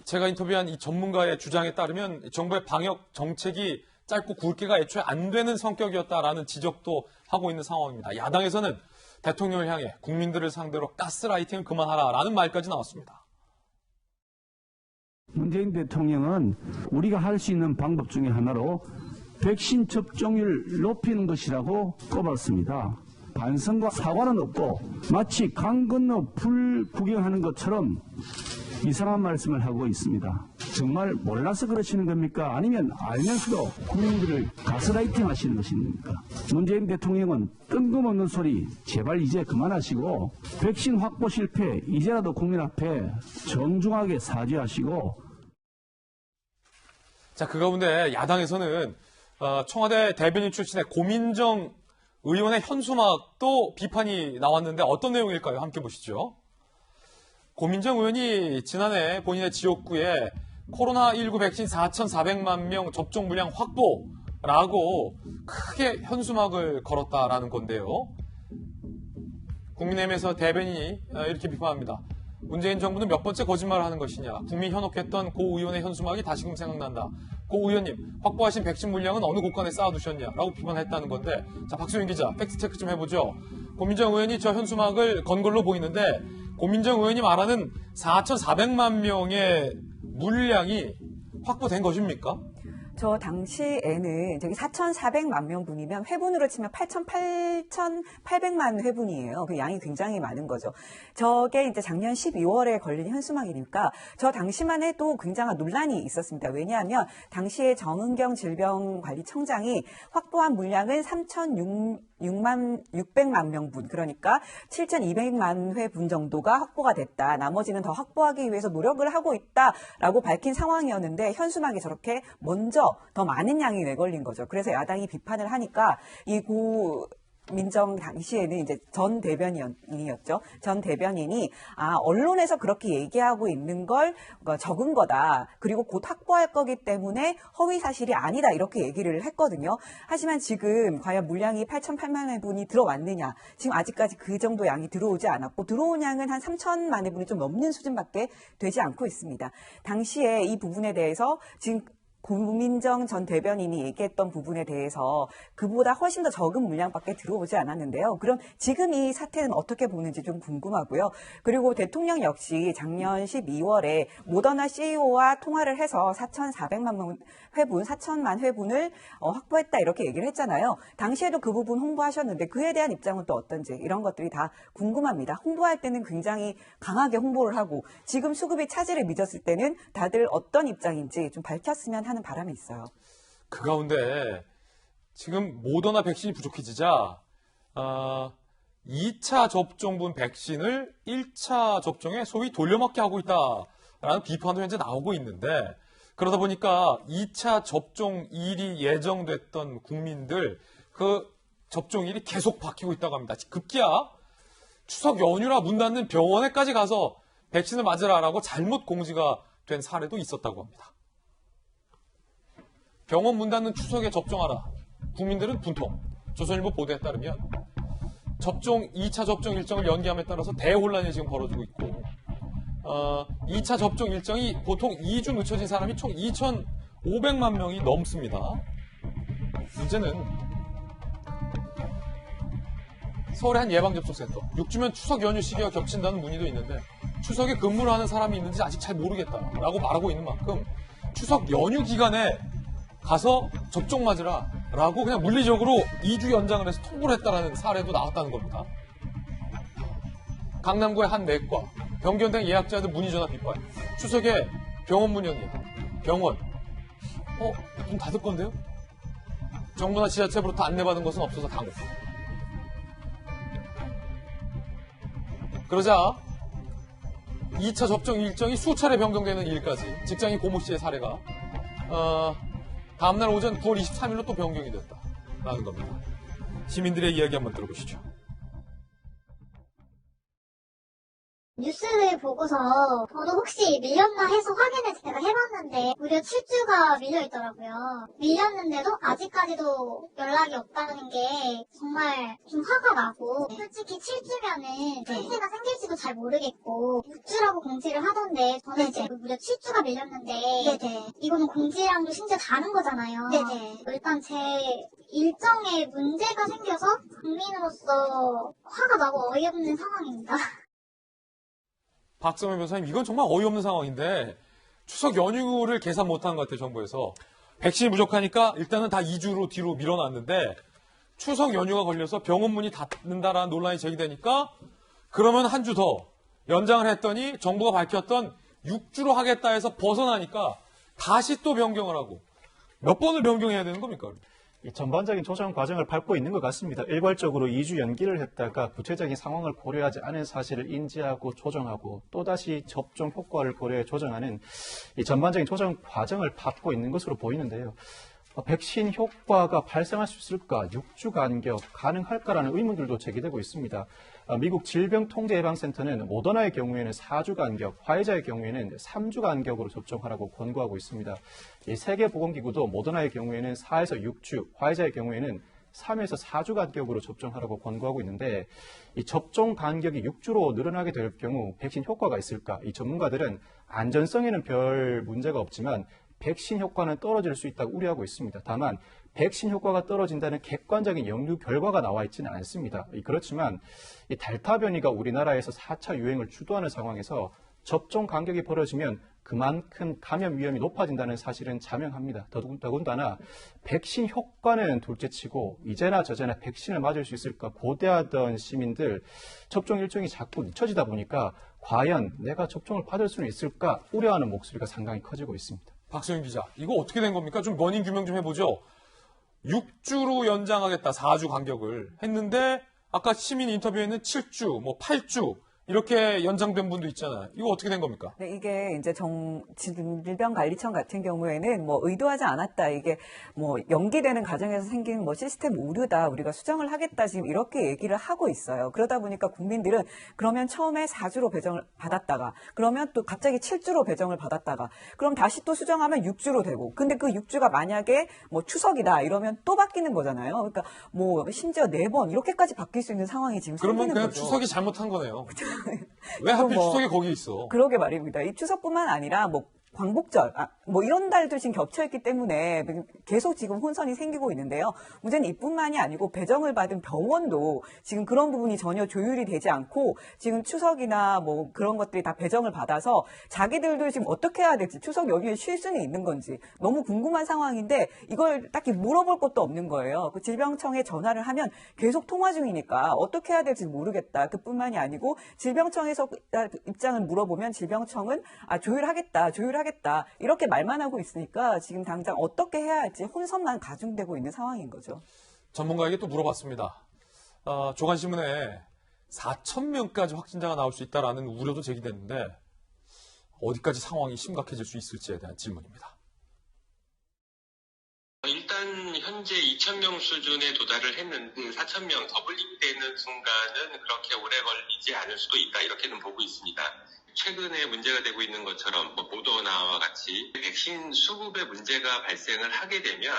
제가 인터뷰한 이 전문가의 주장에 따르면 정부의 방역 정책이 짧고 굵게가 애초에 안 되는 성격이었다라는 지적도 하고 있는 상황입니다. 야당에서는 대통령을 향해 국민들을 상대로 가스라이팅을 그만하라라는 말까지 나왔습니다. 문재인 대통령은 우리가 할 수 있는 방법 중에 하나로 백신 접종률 높이는 것이라고 꼽았습니다. 반성과 사과는 없고 마치 강 건너 불 구경하는 것처럼 이상한 말씀을 하고 있습니다. 정말 몰라서 그러시는 겁니까? 아니면 알면서도 국민들을 가스라이팅 하시는 것입니까? 문재인 대통령은 뜬금없는 소리 제발 이제 그만하시고 백신 확보 실패 이제라도 국민 앞에 정중하게 사죄하시고. 자, 그 가운데 야당에서는 청와대 대변인 출신의 고민정 의원의 현수막도 비판이 나왔는데 어떤 내용일까요? 함께 보시죠. 고민정 의원이 지난해 본인의 지역구에 코로나19 백신 4,400만 명 접종 물량 확보라고 크게 현수막을 걸었다라는 건데요. 국민의힘에서 대변인이 이렇게 비판합니다. 문재인 정부는 몇 번째 거짓말을 하는 것이냐. 국민 현혹했던 고 의원의 현수막이 다시금 생각난다. 고 의원님, 확보하신 백신 물량은 어느 곳간에 쌓아두셨냐라고 비판했다는 건데, 자, 박수윤 기자, 팩트체크 좀 해보죠. 고민정 의원이 저 현수막을 건 걸로 보이는데, 고민정 의원이 말하는 4,400만 명의 물량이 확보된 것입니까? 저 당시에는 저기 4,400만 명분이면 회분으로 치면 8,800만 회분이에요. 그 양이 굉장히 많은 거죠. 저게 이제 작년 12월에 걸린 현수막이니까 저 당시만 해도 굉장한 논란이 있었습니다. 왜냐하면 당시에 정은경 질병관리청장이 확보한 물량은 3,600만 명분, 그러니까 7,200만 회분 정도가 확보가 됐다. 나머지는 더 확보하기 위해서 노력을 하고 있다라고 밝힌 상황이었는데 현수막이 저렇게 먼저 더 많은 양이 내걸린 거죠. 그래서 야당이 비판을 하니까 이 민정 당시에는 이제 전 대변인이었죠. 전 대변인이 언론에서 그렇게 얘기하고 있는 걸 적은 거다. 그리고 곧 확보할 거기 때문에 허위 사실이 아니다. 이렇게 얘기를 했거든요. 하지만 지금 과연 물량이 8,800만 회분이 들어왔느냐. 지금 아직까지 그 정도 양이 들어오지 않았고 들어온 양은 한 3,000만 회분이 좀 넘는 수준밖에 되지 않고 있습니다. 당시에 이 부분에 대해서 지금 고민정 전 대변인이 얘기했던 부분에 대해서 그보다 훨씬 더 적은 물량밖에 들어오지 않았는데요. 그럼 지금 이 사태는 어떻게 보는지 좀 궁금하고요. 그리고 대통령 역시 작년 12월에 모더나 CEO와 통화를 해서 4,400만 회분, 4,000만 회분을 확보했다 이렇게 얘기를 했잖아요. 당시에도 그 부분 홍보하셨는데 그에 대한 입장은 또 어떤지 이런 것들이 다 궁금합니다. 홍보할 때는 굉장히 강하게 홍보를 하고 지금 수급이 차질을 빚었을 때는 다들 어떤 입장인지 좀 밝혔으면 하는 바람이 있어요. 그 가운데 지금 모더나 백신이 부족해지자 2차 접종분 백신을 1차 접종에 소위 돌려막기 하고 있다라는 비판도 현재 나오고 있는데 그러다 보니까 2차 접종일이 예정됐던 국민들 그 접종일이 계속 바뀌고 있다고 합니다. 급기야 추석 연휴라 문 닫는 병원에까지 가서 백신을 맞으라라고 잘못 공지가 된 사례도 있었다고 합니다. 병원 문 닫는 추석에 접종하라. 국민들은 분통. 조선일보 보도에 따르면 2차 접종 일정을 연기함에 따라서 대혼란이 지금 벌어지고 있고 2차 접종 일정이 보통 2주 늦춰진 사람이 총 2,500만 명이 넘습니다. 문제는 서울의 한 예방접종센터 6주면 추석 연휴 시기와 겹친다는 문의도 있는데 추석에 근무를 하는 사람이 있는지 아직 잘 모르겠다라고 말하고 있는 만큼 추석 연휴 기간에 가서 접종 맞으라 라고 그냥 물리적으로 2주 연장을 해서 통보를 했다라는 사례도 나왔다는 겁니다. 강남구의 한 내과, 병견 예약자들 문의 전화 비판. 추석에 병원 문 열기, 병원. 문 닫을 건데요? 정부나 지자체로부터 안내받은 것은 없어서 당혹. 그러자 2차 접종 일정이 수차례 변경되는 일까지 직장인 고모 씨의 사례가 다음날 오전 9월 23일로 또 변경이 됐다라는 겁니다. 시민들의 이야기 한번 들어보시죠. 뉴스를 보고서 저도 혹시 밀렸나 해서 확인해서 제가 해봤는데 무려 7주가 밀려있더라고요. 밀렸는데도 아직까지도 연락이 없다는 게 정말 좀 화가 나고 솔직히 7주면은 생세가 생길지도 잘 모르겠고 6주라고 공지를 하던데 저는 이제 무려 7주가 밀렸는데 이거는 공지랑도 심지어 다른 거잖아요. 일단 제 일정에 문제가 생겨서 국민으로서 화가 나고 어이없는 상황입니다. 박성현 변호사님, 이건 정말 어이없는 상황인데 추석 연휴를 계산 못한 것 같아요, 정부에서. 백신이 부족하니까 일단은 다 2주로 뒤로 밀어놨는데 추석 연휴가 걸려서 병원 문이 닫는다라는 논란이 제기되니까 그러면 한 주 더 연장을 했더니 정부가 밝혔던 6주로 하겠다 해서 벗어나니까 다시 또 변경을 하고 몇 번을 변경해야 되는 겁니까? 이 전반적인 조정 과정을 밟고 있는 것 같습니다. 일괄적으로 2주 연기를 했다가 구체적인 상황을 고려하지 않은 사실을 인지하고 조정하고 또다시 접종 효과를 고려해 조정하는 이 전반적인 조정 과정을 밟고 있는 것으로 보이는데요. 백신 효과가 발생할 수 있을까? 6주 간격 가능할까라는 의문들도 제기되고 있습니다. 미국 질병통제예방센터는 모더나의 경우에는 4주 간격, 화이자의 경우에는 3주 간격으로 접종하라고 권고하고 있습니다. 이 세계보건기구도 모더나의 경우에는 4에서 6주, 화이자의 경우에는 3에서 4주 간격으로 접종하라고 권고하고 있는데 이 접종 간격이 6주로 늘어나게 될 경우 백신 효과가 있을까? 이 전문가들은 안전성에는 별 문제가 없지만 백신 효과는 떨어질 수 있다고 우려하고 있습니다. 다만 백신 효과가 떨어진다는 객관적인 연구 결과가 나와 있지는 않습니다. 그렇지만 이 델타 변이가 우리나라에서 4차 유행을 주도하는 상황에서 접종 간격이 벌어지면 그만큼 감염 위험이 높아진다는 사실은 자명합니다. 더군다나 백신 효과는 둘째치고 이제나 저제나 백신을 맞을 수 있을까 고대하던 시민들 접종 일정이 자꾸 늦춰지다 보니까 과연 내가 접종을 받을 수는 있을까 우려하는 목소리가 상당히 커지고 있습니다. 박소영 기자, 이거 어떻게 된 겁니까? 좀 원인 규명 좀 해보죠. 6주로 연장하겠다, 4주 간격을 했는데 아까 시민 인터뷰에는 7주, 8주 이렇게 연장된 분도 있잖아요. 이거 어떻게 된 겁니까? 네, 이게 이제 질병관리청 같은 경우에는 의도하지 않았다. 이게 연기되는 과정에서 생긴 시스템 오류다. 우리가 수정을 하겠다. 지금 이렇게 얘기를 하고 있어요. 그러다 보니까 국민들은 그러면 처음에 4주로 배정을 받았다가 그러면 또 갑자기 7주로 배정을 받았다가 그럼 다시 또 수정하면 6주로 되고 근데 그 6주가 만약에 추석이다 이러면 또 바뀌는 거잖아요. 그러니까 심지어 4번 이렇게까지 바뀔 수 있는 상황이 지금 생기는 거죠. 그러면 그냥 추석이 잘못한 거네요. 왜 하필 추석이 거기 있어? 그러게 말입니다. 이 추석뿐만 아니라 광복절, 이런 달도 지금 겹쳐있기 때문에 계속 지금 혼선이 생기고 있는데요. 문제는 이뿐만이 아니고 배정을 받은 병원도 지금 그런 부분이 전혀 조율이 되지 않고 지금 추석이나 그런 것들이 다 배정을 받아서 자기들도 지금 어떻게 해야 될지 추석 연휴에 쉴 수는 있는 건지 너무 궁금한 상황인데 이걸 딱히 물어볼 것도 없는 거예요. 그 질병청에 전화를 하면 계속 통화 중이니까 어떻게 해야 될지 모르겠다. 그뿐만이 아니고 질병청에서 입장을 물어보면 질병청은 조율하겠다. 이렇게 말만 하고 있으니까 지금 당장 어떻게 해야 할지 혼선만 가중되고 있는 상황인 거죠. 전문가에게 또 물어봤습니다. 조간신문에 4,000명까지 확진자가 나올 수 있다라는 우려도 제기됐는데 어디까지 상황이 심각해질 수 있을지에 대한 질문입니다. 일단 현재 2,000명 수준에 도달을 했는데 4,000명 더블링되는 순간은 그렇게 오래 걸리지 않을 수도 있다 이렇게는 보고 있습니다. 최근에 문제가 되고 있는 것처럼 모더나와 같이 백신 수급에 문제가 발생을 하게 되면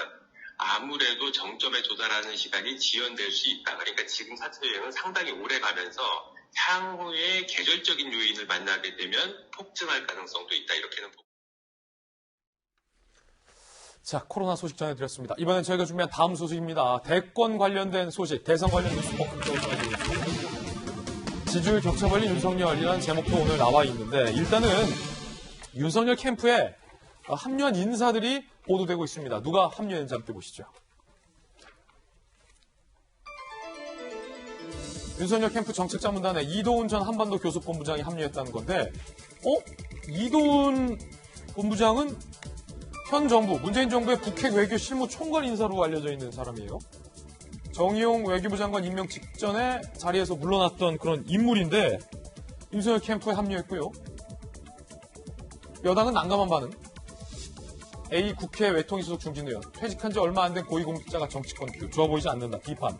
아무래도 정점에 도달하는 시간이 지연될 수 있다. 그러니까 지금 4차 유행은 상당히 오래 가면서 향후에 계절적인 요인을 만나게 되면 폭증할 가능성도 있다. 이렇게는 보고. 자, 코로나 소식 전해드렸습니다. 이번엔 저희가 준비한 다음 소식입니다. 대권 관련된 소식, 대선 관련 뉴스 전해드리겠습니다. 지지율 격차 벌린 윤석열이라는 제목도 오늘 나와 있는데 일단은 윤석열 캠프에 합류한 인사들이 보도되고 있습니다. 누가 합류했는지 함께 보시죠. 윤석열 캠프 정책자문단에 이도훈 전 한반도 교섭본부장이 합류했다는 건데 이도훈 본부장은 현 정부, 문재인 정부의 북핵 외교 실무 총괄 인사로 알려져 있는 사람이에요. 정의용 외교부 장관 임명 직전에 자리에서 물러났던 그런 인물인데 윤석열 캠프에 합류했고요. 여당은 난감한 반응. A 국회 외통위 소속 중진 의원, 퇴직한 지 얼마 안 된 고위공직자가 정치권 큐, 좋아 보이지 않는다. 비판.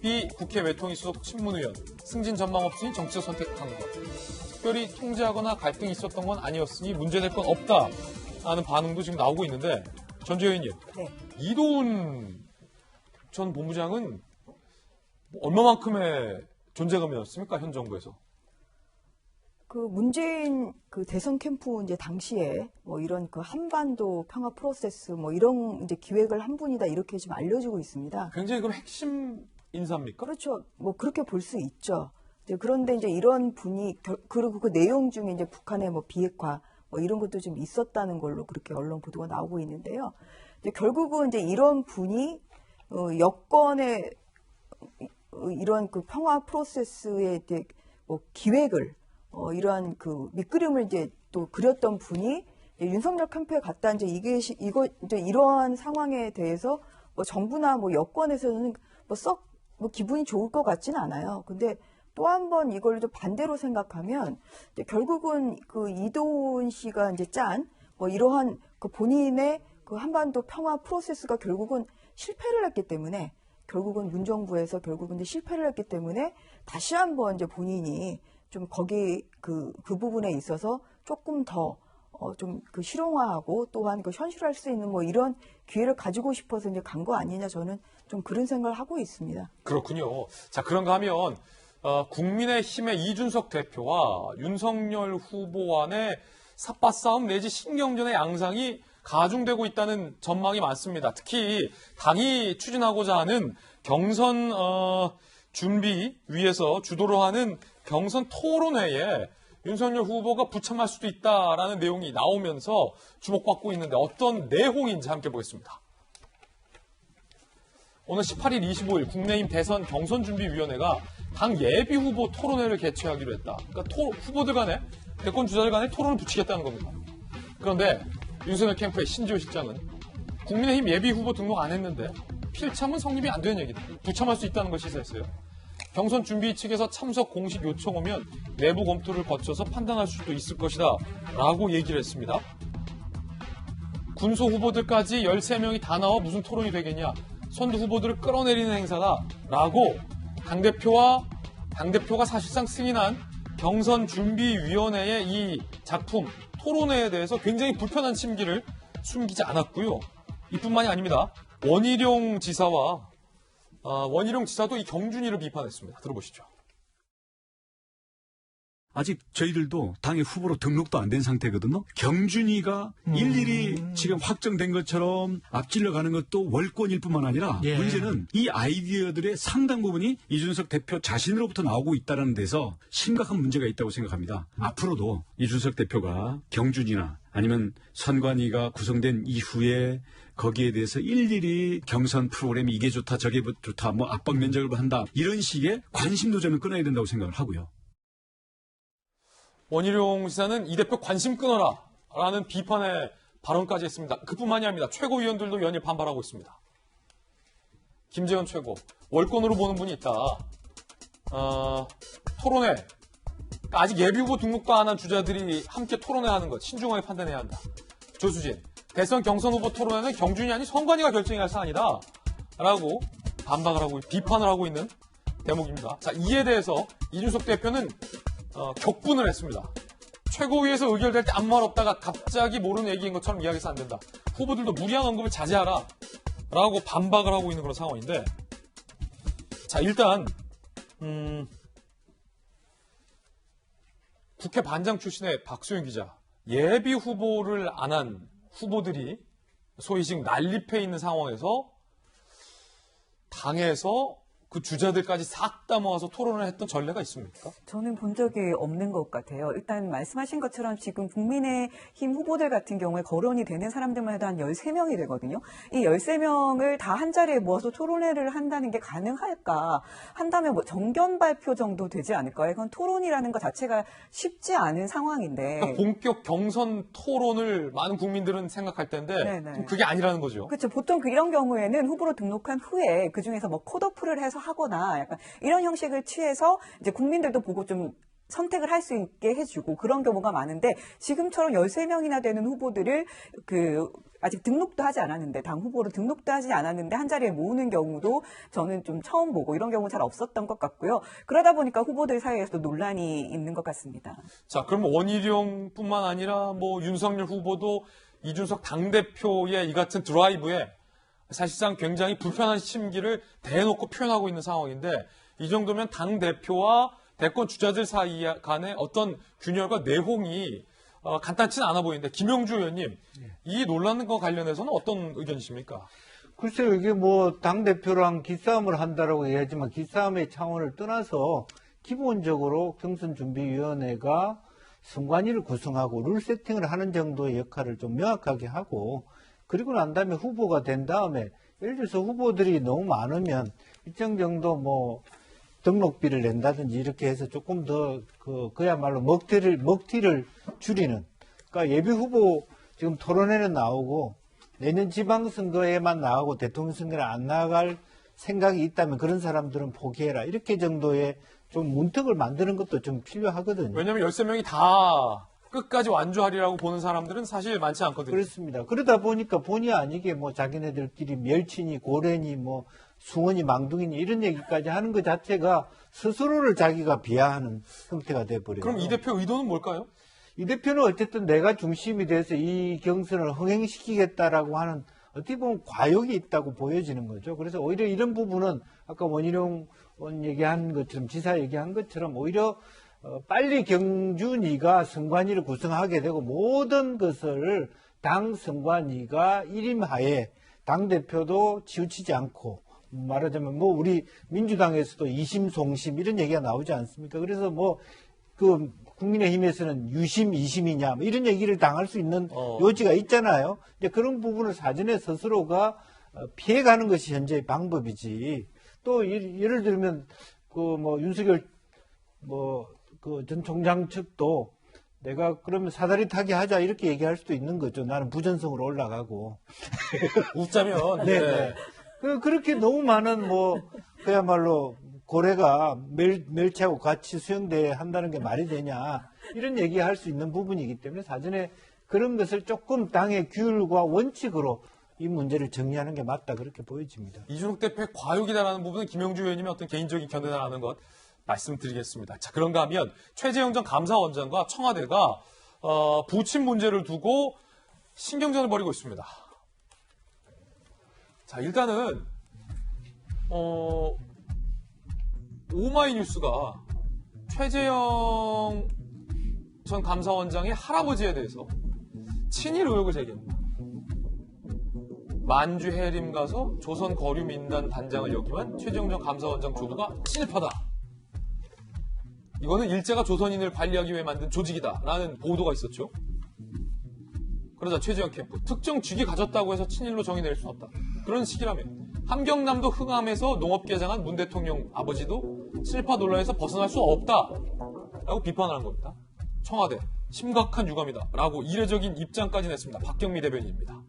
B 국회 외통위 소속 친문 의원, 승진 전망 없으니 정치적 선택한 것. 특별히 통제하거나 갈등이 있었던 건 아니었으니 문제될 건 없다. 라는 반응도 지금 나오고 있는데 전주 의원님, 네. 이도훈 전 본부장은 얼마만큼의 존재감이었습니까? 현 정부에서? 그 문재인 그 대선 캠프 이제 당시에 이런 그 한반도 평화 프로세스 이런 이제 기획을 한 분이다 이렇게 좀 알려지고 있습니다. 굉장히 그럼 핵심 인사입니까? 그렇죠. 그렇게 볼 수 있죠. 그런데 이제 이런 분이 그리고 그 내용 중에 이제 북한의 비핵화 이런 것도 좀 있었다는 걸로 그렇게 언론 보도가 나오고 있는데요. 이제 결국은 이제 이런 분이 여권의 이런 그 평화 프로세스에 기획을 이러한 그 밑그림을 이제 또 그렸던 분이 이제 윤석열 캠프에 갔다 이제 이제 이러한 상황에 대해서 뭐 정부나 뭐 여권에서는 뭐 기분이 좋을 것 같지는 않아요. 근데 또 한 번 이걸 좀 반대로 생각하면 이제 결국은 그 이도훈 씨가 이제 짠 뭐 이러한 그 본인의 그 한반도 평화 프로세스가 결국은 실패를 했기 때문에 결국은 문정부에서 결국은 이제 실패를 했기 때문에 다시 한번 이제 본인이 좀 거기 그 부분에 있어서 조금 더 좀 그 실용화하고 또한 그 현실화할 수 있는 뭐 이런 기회를 가지고 싶어서 이제 간 거 아니냐 저는 좀 그런 생각을 하고 있습니다. 그렇군요. 자, 그런가 하면 국민의힘의 이준석 대표와 윤석열 후보 안에 삿바싸움 내지 신경전의 양상이 가중되고 있다는 전망이 많습니다. 특히 당이 추진하고자 하는 경선 준비 위해서 주도를 하는 경선 토론회에 윤석열 후보가 부참할 수도 있다라는 내용이 나오면서 주목받고 있는데 어떤 내용인지 함께 보겠습니다. 오늘 18일, 25일 국민의힘 대선 경선준비위원회가 당 예비후보 토론회를 개최하기로 했다. 그러니까 후보들 간에, 대권 주자들 간에 토론을 붙이겠다는 겁니다. 그런데 윤석열 캠프의 신지호 실장은 국민의힘 예비후보 등록 안 했는데 필참은 성립이 안 되는 얘기다. 부참할 수 있다는 걸 시사했어요. 경선 준비 측에서 참석 공식 요청 오면 내부 검토를 거쳐서 판단할 수도 있을 것이다 라고 얘기를 했습니다. 군소 후보들까지 13명이 다 나와 무슨 토론이 되겠냐. 선두 후보들을 끌어내리는 행사다 라고 당대표가 사실상 승인한 경선준비위원회의 이 작품 토론회에 대해서 굉장히 불편한 심기를 숨기지 않았고요. 이뿐만이 아닙니다. 원희룡 지사도 이 경준이를 비판했습니다. 들어보시죠. 아직 저희들도 당의 후보로 등록도 안 된 상태거든요. 경준이가 일일이 지금 확정된 것처럼 앞질러 가는 것도 월권일 뿐만 아니라 문제는 이 아이디어들의 상당 부분이 이준석 대표 자신으로부터 나오고 있다는 데서 심각한 문제가 있다고 생각합니다. 앞으로도 이준석 대표가 경준이나 아니면 선관위가 구성된 이후에 거기에 대해서 일일이 경선 프로그램이 이게 좋다 저게 좋다 뭐 압박 면접을 한다 이런 식의 관심도 저는 끊어야 된다고 생각을 하고요. 원희룡 지사는 이 대표 관심 끊어라 라는 비판의 발언까지 했습니다. 그뿐만이 아닙니다. 최고위원들도 연일 반발하고 있습니다. 김재현 최고, 월권으로 보는 분이 있다. 토론회, 아직 예비후보 등록도 안 한 주자들이 함께 토론회 하는 것 신중하게 판단해야 한다. 조수진, 대선 경선 후보 토론회는 경준이 아닌 선관위가 결정해야 할 사안이다 라고 반박을 하고 비판을 하고 있는 대목입니다. 자, 이에 대해서 이준석 대표는 격분을 했습니다. 최고위에서 의결될 때 아무 말 없다가 갑자기 모르는 얘기인 것처럼 이야기해서 안 된다. 후보들도 무리한 언급을 자제하라 라고 반박을 하고 있는 그런 상황인데, 자, 일단 국회 반장 출신의 박수영 기자, 예비 후보를 안 한 후보들이 소위 지금 난립해 있는 상황에서 당에서 그 주자들까지 싹 다 모아서 토론을 했던 전례가 있습니까? 저는 본 적이 없는 것 같아요. 일단 말씀하신 것처럼 지금 국민의힘 후보들 같은 경우에 거론이 되는 사람들만 해도 한 13명이 되거든요. 이 13명을 다 한 자리에 모아서 토론회를 한다는 게 가능할까? 한다면 뭐 정견 발표 정도 되지 않을까요? 이건 토론이라는 것 자체가 쉽지 않은 상황인데. 그러니까 본격 경선 토론을 많은 국민들은 생각할 텐데 그게 아니라는 거죠. 그렇죠. 보통 이런 경우에는 후보로 등록한 후에 그중에서 뭐 컷오프를 해서 하거나 약간 이런 형식을 취해서 이제 국민들도 보고 좀 선택을 할 수 있게 해주고 그런 경우가 많은데 지금처럼 13명이나 되는 후보들을 아직 등록도 하지 않았는데 당 후보로 등록도 하지 않았는데 한 자리에 모으는 경우도 저는 좀 처음 보고 이런 경우는 잘 없었던 것 같고요. 그러다 보니까 후보들 사이에서도 논란이 있는 것 같습니다. 자, 그럼 원희룡뿐만 아니라 뭐 윤석열 후보도 이준석 당대표의 이 같은 드라이브에 사실상 굉장히 불편한 심기를 대놓고 표현하고 있는 상황인데 이 정도면 당대표와 대권 주자들 사이 간의 어떤 균열과 내홍이 간단치는 않아 보이는데 김영주 의원님, 이 논란과 관련해서는 어떤 의견이십니까? 글쎄요, 이게 뭐 당대표랑 기싸움을 한다라고 얘기하지만 기싸움의 차원을 떠나서 기본적으로 경선준비위원회가 선관위를 구성하고 룰 세팅을 하는 정도의 역할을 좀 명확하게 하고 그리고 난 다음에 후보가 된 다음에 예를 들어서 후보들이 너무 많으면 일정 정도 뭐 등록비를 낸다든지 이렇게 해서 조금 더 그야말로 먹튀를 줄이는. 그러니까 예비 후보 지금 토론회는 나오고 내년 지방선거에만 나가고 대통령 선거에 안 나갈 생각이 있다면 그런 사람들은 포기해라. 이렇게 정도의 좀 문턱을 만드는 것도 좀 필요하거든요. 왜냐하면 13명이 다 끝까지 완주하리라고 보는 사람들은 사실 많지 않거든요. 그렇습니다. 그러다 보니까 본의 아니게 뭐 자기네들끼리 멸치니 고래니 뭐 숭어니 망둥이니 이런 얘기까지 하는 것 자체가 스스로를 자기가 비하하는 형태가 돼버려요. 그럼 이 대표 의도는 뭘까요? 이 대표는 어쨌든 내가 중심이 돼서 이 경선을 흥행시키겠다라고 하는 어떻게 보면 과욕이 있다고 보여지는 거죠. 그래서 오히려 이런 부분은 아까 원희룡 의원 얘기한 것처럼 지사 얘기한 것처럼 오히려 빨리 경준이가 선관위를 구성하게 되고 모든 것을 당 선관위가 일임하에 당대표도 치우치지 않고 말하자면 뭐 우리 민주당에서도 이심송심 이런 얘기가 나오지 않습니까? 그래서 뭐 국민의힘에서는 유심, 이심이냐 뭐 이런 얘기를 당할 수 있는 요지가 있잖아요. 이제 그런 부분을 사전에 스스로가 피해가는 것이 현재의 방법이지. 또 예를 들면 뭐 윤석열 전 총장 측도 내가 그러면 사다리 타기 하자 이렇게 얘기할 수도 있는 거죠. 나는 부전성으로 올라가고 웃자면 네. 그렇게 너무 많은 그야말로 고래가 멸치하고 같이 수영대회 한다는 게 말이 되냐 이런 얘기할 수 있는 부분이기 때문에 사전에 그런 것을 조금 당의 규율과 원칙으로 이 문제를 정리하는 게 맞다 그렇게 보여집니다. 이준석 대표의 과욕이다라는 부분은 김영주 의원님의 어떤 개인적인 견해라는 것 말씀드리겠습니다. 자, 그런가 하면 최재형 전 감사원장과 청와대가 부친 문제를 두고 신경전을 벌이고 있습니다. 자, 일단은 오마이뉴스가 최재형 전 감사원장의 할아버지에 대해서 친일 의혹을 제기합니다. 만주 해림 가서 조선 거류민단 단장을 역임한 최재형 전 감사원장 조부가 친일파다. 이거는 일제가 조선인을 관리하기 위해 만든 조직이다라는 보도가 있었죠. 그러자 최재형 캠프 특정 직위 가졌다고 해서 친일로 정의낼 수 없다. 그런 식이라면 함경남도 흥암에서 농업 개장한 문 대통령 아버지도 친일파 논란에서 벗어날 수 없다라고 비판을 한 겁니다. 청와대 심각한 유감이다라고 이례적인 입장까지 냈습니다. 박경미 대변인입니다.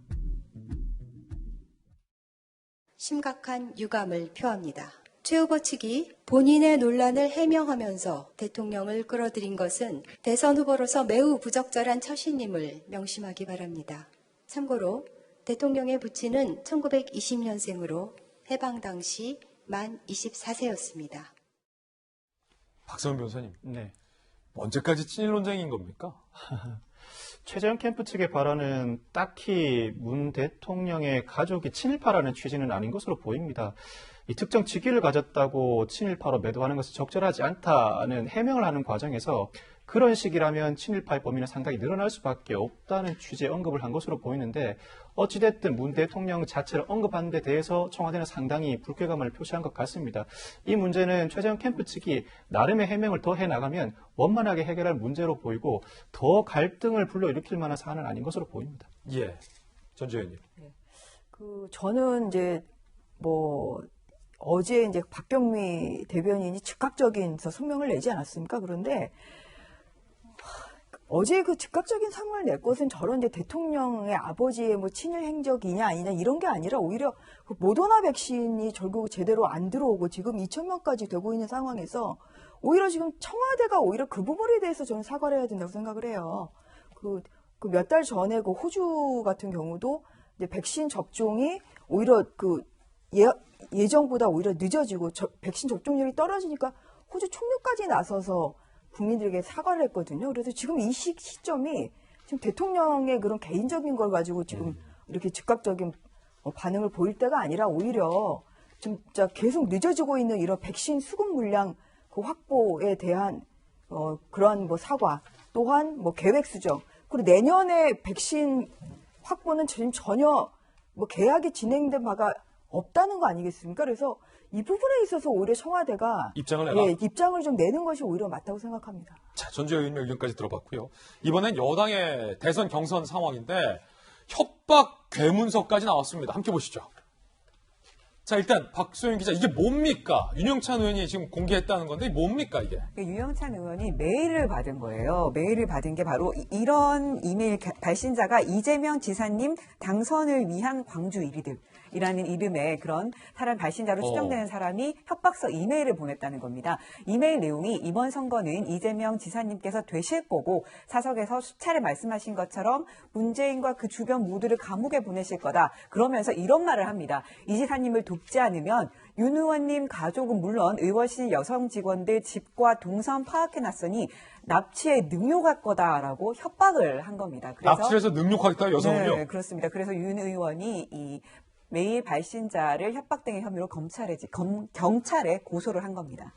심각한 유감을 표합니다. 최 후보 측이 본인의 논란을 해명하면서 대통령을 끌어들인 것은 대선 후보로서 매우 부적절한 처신임을 명심하기 바랍니다. 참고로 대통령의 부친은 1920년생으로 해방 당시 만 24세였습니다. 박성훈 변호사님, 네. 언제까지 친일론쟁인 겁니까? 최재형 캠프 측의 발언은 딱히 문 대통령의 가족이 친일파라는 취지는 아닌 것으로 보입니다. 이 특정 직위를 가졌다고 친일파로 매도하는 것은 적절하지 않다는 해명을 하는 과정에서 그런 식이라면 친일파의 범위는 상당히 늘어날 수밖에 없다는 취지의 언급을 한 것으로 보이는데 어찌됐든 문 대통령 자체를 언급한 데 대해서 청와대는 상당히 불쾌감을 표시한 것 같습니다. 이 문제는 최재형 캠프 측이 나름의 해명을 더 해나가면 원만하게 해결할 문제로 보이고 더 갈등을 불러일으킬 만한 사안은 아닌 것으로 보입니다. 예, 전주현님. 네. 저는 이제 어제 이제 박경미 대변인이 즉각적인 성명을 내지 않았습니까? 그런데 어제 그 즉각적인 성명을 낼 것은 저런 이제 대통령의 아버지의 친일 행적이냐 아니냐 이런 게 아니라 오히려 그 모더나 백신이 결국 제대로 안 들어오고 지금 2,000명까지 되고 있는 상황에서 오히려 지금 청와대가 오히려 그 부분에 대해서 저는 사과를 해야 된다고 생각을 해요. 그 몇 달 전에 그 호주 같은 경우도 이제 백신 접종이 오히려 예정보다 오히려 늦어지고 백신 접종률이 떨어지니까 호주 총리까지 나서서 국민들에게 사과를 했거든요. 그래서 지금 이 시점이 지금 대통령의 그런 개인적인 걸 가지고 지금 이렇게 즉각적인 반응을 보일 때가 아니라 오히려 진짜 계속 늦어지고 있는 이런 백신 수급 물량 그 확보에 대한 그러한 사과 또한 계획 수정 그리고 내년에 백신 확보는 지금 전혀 계약이 진행된 바가 없다는 거 아니겠습니까? 그래서 이 부분에 있어서 오히려 청와대가 입장을 좀 내는 것이 오히려 맞다고 생각합니다. 자, 전주현 의원님의 의견까지 들어봤고요. 이번엔 여당의 대선 경선 상황인데 협박 괴문서까지 나왔습니다. 함께 보시죠. 자, 일단 박소영 기자, 이게 뭡니까? 윤영찬 의원이 지금 공개했다는 건데 뭡니까 이게? 윤영찬 의원이 메일을 받은 거예요. 메일을 받은 게 바로 이런 이메일 발신자가 이재명 지사님 당선을 위한 광주 1위들. 이라는 이름의 그런 사람 발신자로 추정되는 사람이 협박서 이메일을 보냈다는 겁니다. 이메일 내용이 이번 선거는 이재명 지사님께서 되실 거고 사석에서 수차례 말씀하신 것처럼 문재인과 그 주변 모두를 감옥에 보내실 거다. 그러면서 이런 말을 합니다. 이 지사님을 돕지 않으면 윤 의원님 가족은 물론 의원실 여성 직원들 집과 동선 파악해놨으니 납치에 능욕할 거다라고 협박을 한 겁니다. 그래서 납치해서 능욕하겠다 여성을요? 네, 그렇습니다. 그래서 윤 의원이 이 메일 발신자를 협박 등의 혐의로 경찰에 고소를 한 겁니다.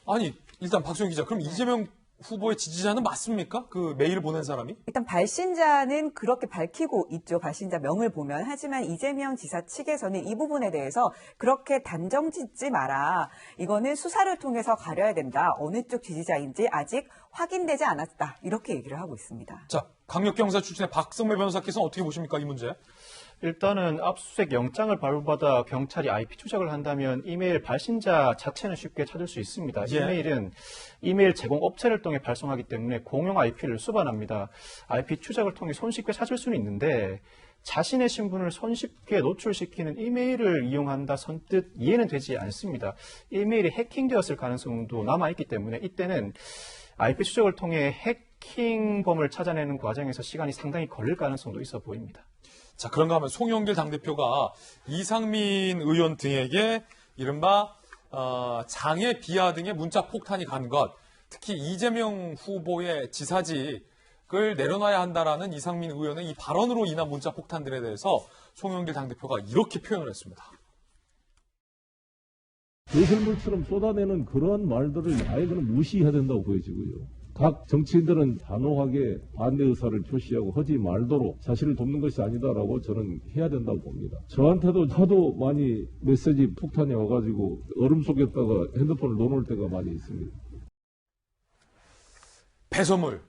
아니, 일단 박소영 기자, 그럼 이재명 후보의 지지자는 맞습니까? 그 메일을 보낸 사람이? 일단 발신자는 그렇게 밝히고 있죠. 발신자 명을 보면. 하지만 이재명 지사 측에서는 이 부분에 대해서 그렇게 단정 짓지 마라. 이거는 수사를 통해서 가려야 된다. 어느 쪽 지지자인지 아직 확인되지 않았다. 이렇게 얘기를 하고 있습니다. 자, 강력경사 출신의 박성매 변호사께서는 어떻게 보십니까, 이 문제? 일단은 압수수색 영장을 발부받아 경찰이 IP 추적을 한다면 이메일 발신자 자체는 쉽게 찾을 수 있습니다. 예. 이메일은 이메일 제공 업체를 통해 발송하기 때문에 공용 IP를 수반합니다. IP 추적을 통해 손쉽게 찾을 수는 있는데 자신의 신분을 손쉽게 노출시키는 이메일을 이용한다 선뜻 이해는 되지 않습니다. 이메일이 해킹되었을 가능성도 남아있기 때문에 이때는 IP 추적을 통해 해킹범을 찾아내는 과정에서 시간이 상당히 걸릴 가능성도 있어 보입니다. 자, 그런가 하면 송영길 당대표가 이상민 의원 등에게 이른바 장애 비하 등의 문자 폭탄이 간 것, 특히 이재명 후보의 지사직을 내려놔야 한다라는 이상민 의원의 이 발언으로 인한 문자 폭탄들에 대해서 송영길 당대표가 이렇게 표현을 했습니다. 배설물처럼 쏟아내는 그런 말들을 아예 그냥 무시해야 된다고 보여지고요. 각 정치인들은 단호하게 반대 의사를 표시하고 하지 말도록 자신을 돕는 것이 아니다라고 저는 해야 된다고 봅니다. 저한테도 하도 많이 메시지 폭탄이 와가지고 얼음 속에다가 핸드폰을 넣어놓을 때가 많이 있습니다. 배설물.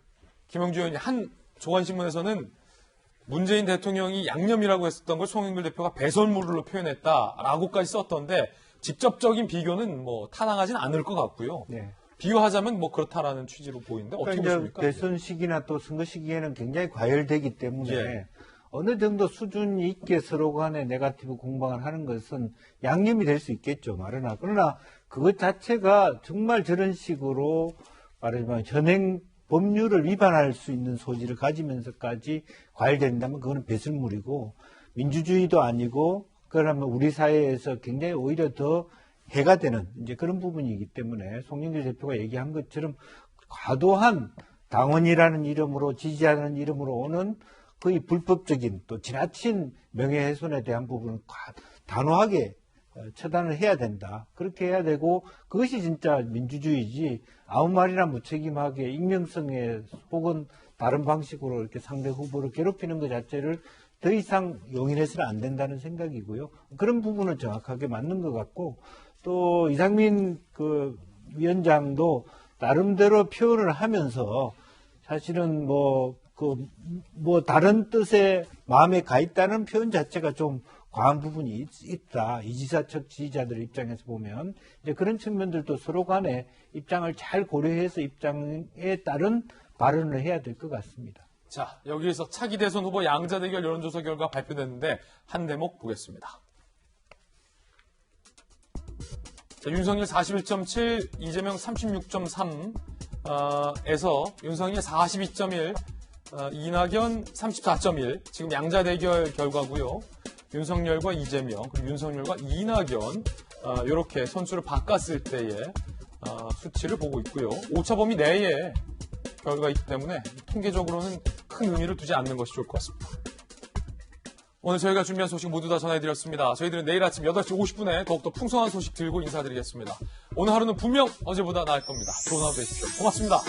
김영주 의원이 한 조간신문에서는 문재인 대통령이 양념이라고 했었던 걸 송영길 대표가 배설물로 표현했다라고까지 썼던데 직접적인 비교는 뭐 타당하진 않을 것 같고요. 네. 비교하자면 뭐 그렇다라는 취지로 보이는데 어떻게 그러니까 보십니까? 대선 시기나 또 선거 시기에는 굉장히 과열되기 때문에 예. 어느 정도 수준 있게 서로 간에 네거티브 공방을 하는 것은 양념이 될 수 있겠죠. 그러나 그것 자체가 정말 저런 식으로 말하자면 현행 법률을 위반할 수 있는 소지를 가지면서까지 과열된다면 그거는 배설물이고 민주주의도 아니고 그러면 우리 사회에서 굉장히 오히려 더 해가 되는 이제 그런 부분이기 때문에 송영길 대표가 얘기한 것처럼 과도한 당원이라는 이름으로 지지하는 이름으로 오는 거의 불법적인 또 지나친 명예훼손에 대한 부분은 단호하게 처단을 해야 된다. 그렇게 해야 되고 그것이 진짜 민주주의지 아무 말이나 무책임하게 익명성에 혹은 다른 방식으로 이렇게 상대 후보를 괴롭히는 것 자체를 더 이상 용인해서는 안 된다는 생각이고요. 그런 부분은 정확하게 맞는 것 같고 또 이상민 그 위원장도 나름대로 표현을 하면서 사실은 뭐 다른 뜻의 마음에 가 있다는 표현 자체가 좀 과한 부분이 있다. 이 지사 측 지지자들 입장에서 보면 이제 그런 측면들도 서로 간에 입장을 잘 고려해서 입장에 따른 발언을 해야 될 것 같습니다. 자, 여기에서 차기 대선 후보 양자 대결 여론조사 결과 발표됐는데 한 대목 보겠습니다. 자, 윤석열 41.7, 이재명 36.3에서 윤석열 42.1, 이낙연 34.1. 지금 양자 대결 결과고요. 윤석열과 이재명, 그리고 윤석열과 이낙연 이렇게 선수를 바꿨을 때의 수치를 보고 있고요. 오차범위 내에 결과이기 때문에 통계적으로는 큰 의미를 두지 않는 것이 좋을 것 같습니다. 오늘 저희가 준비한 소식 모두 다 전해드렸습니다. 저희들은 내일 아침 8시 50분에 더욱더 풍성한 소식 들고 인사드리겠습니다. 오늘 하루는 분명 어제보다 나을 겁니다. 좋은 하루 되십시오. 고맙습니다.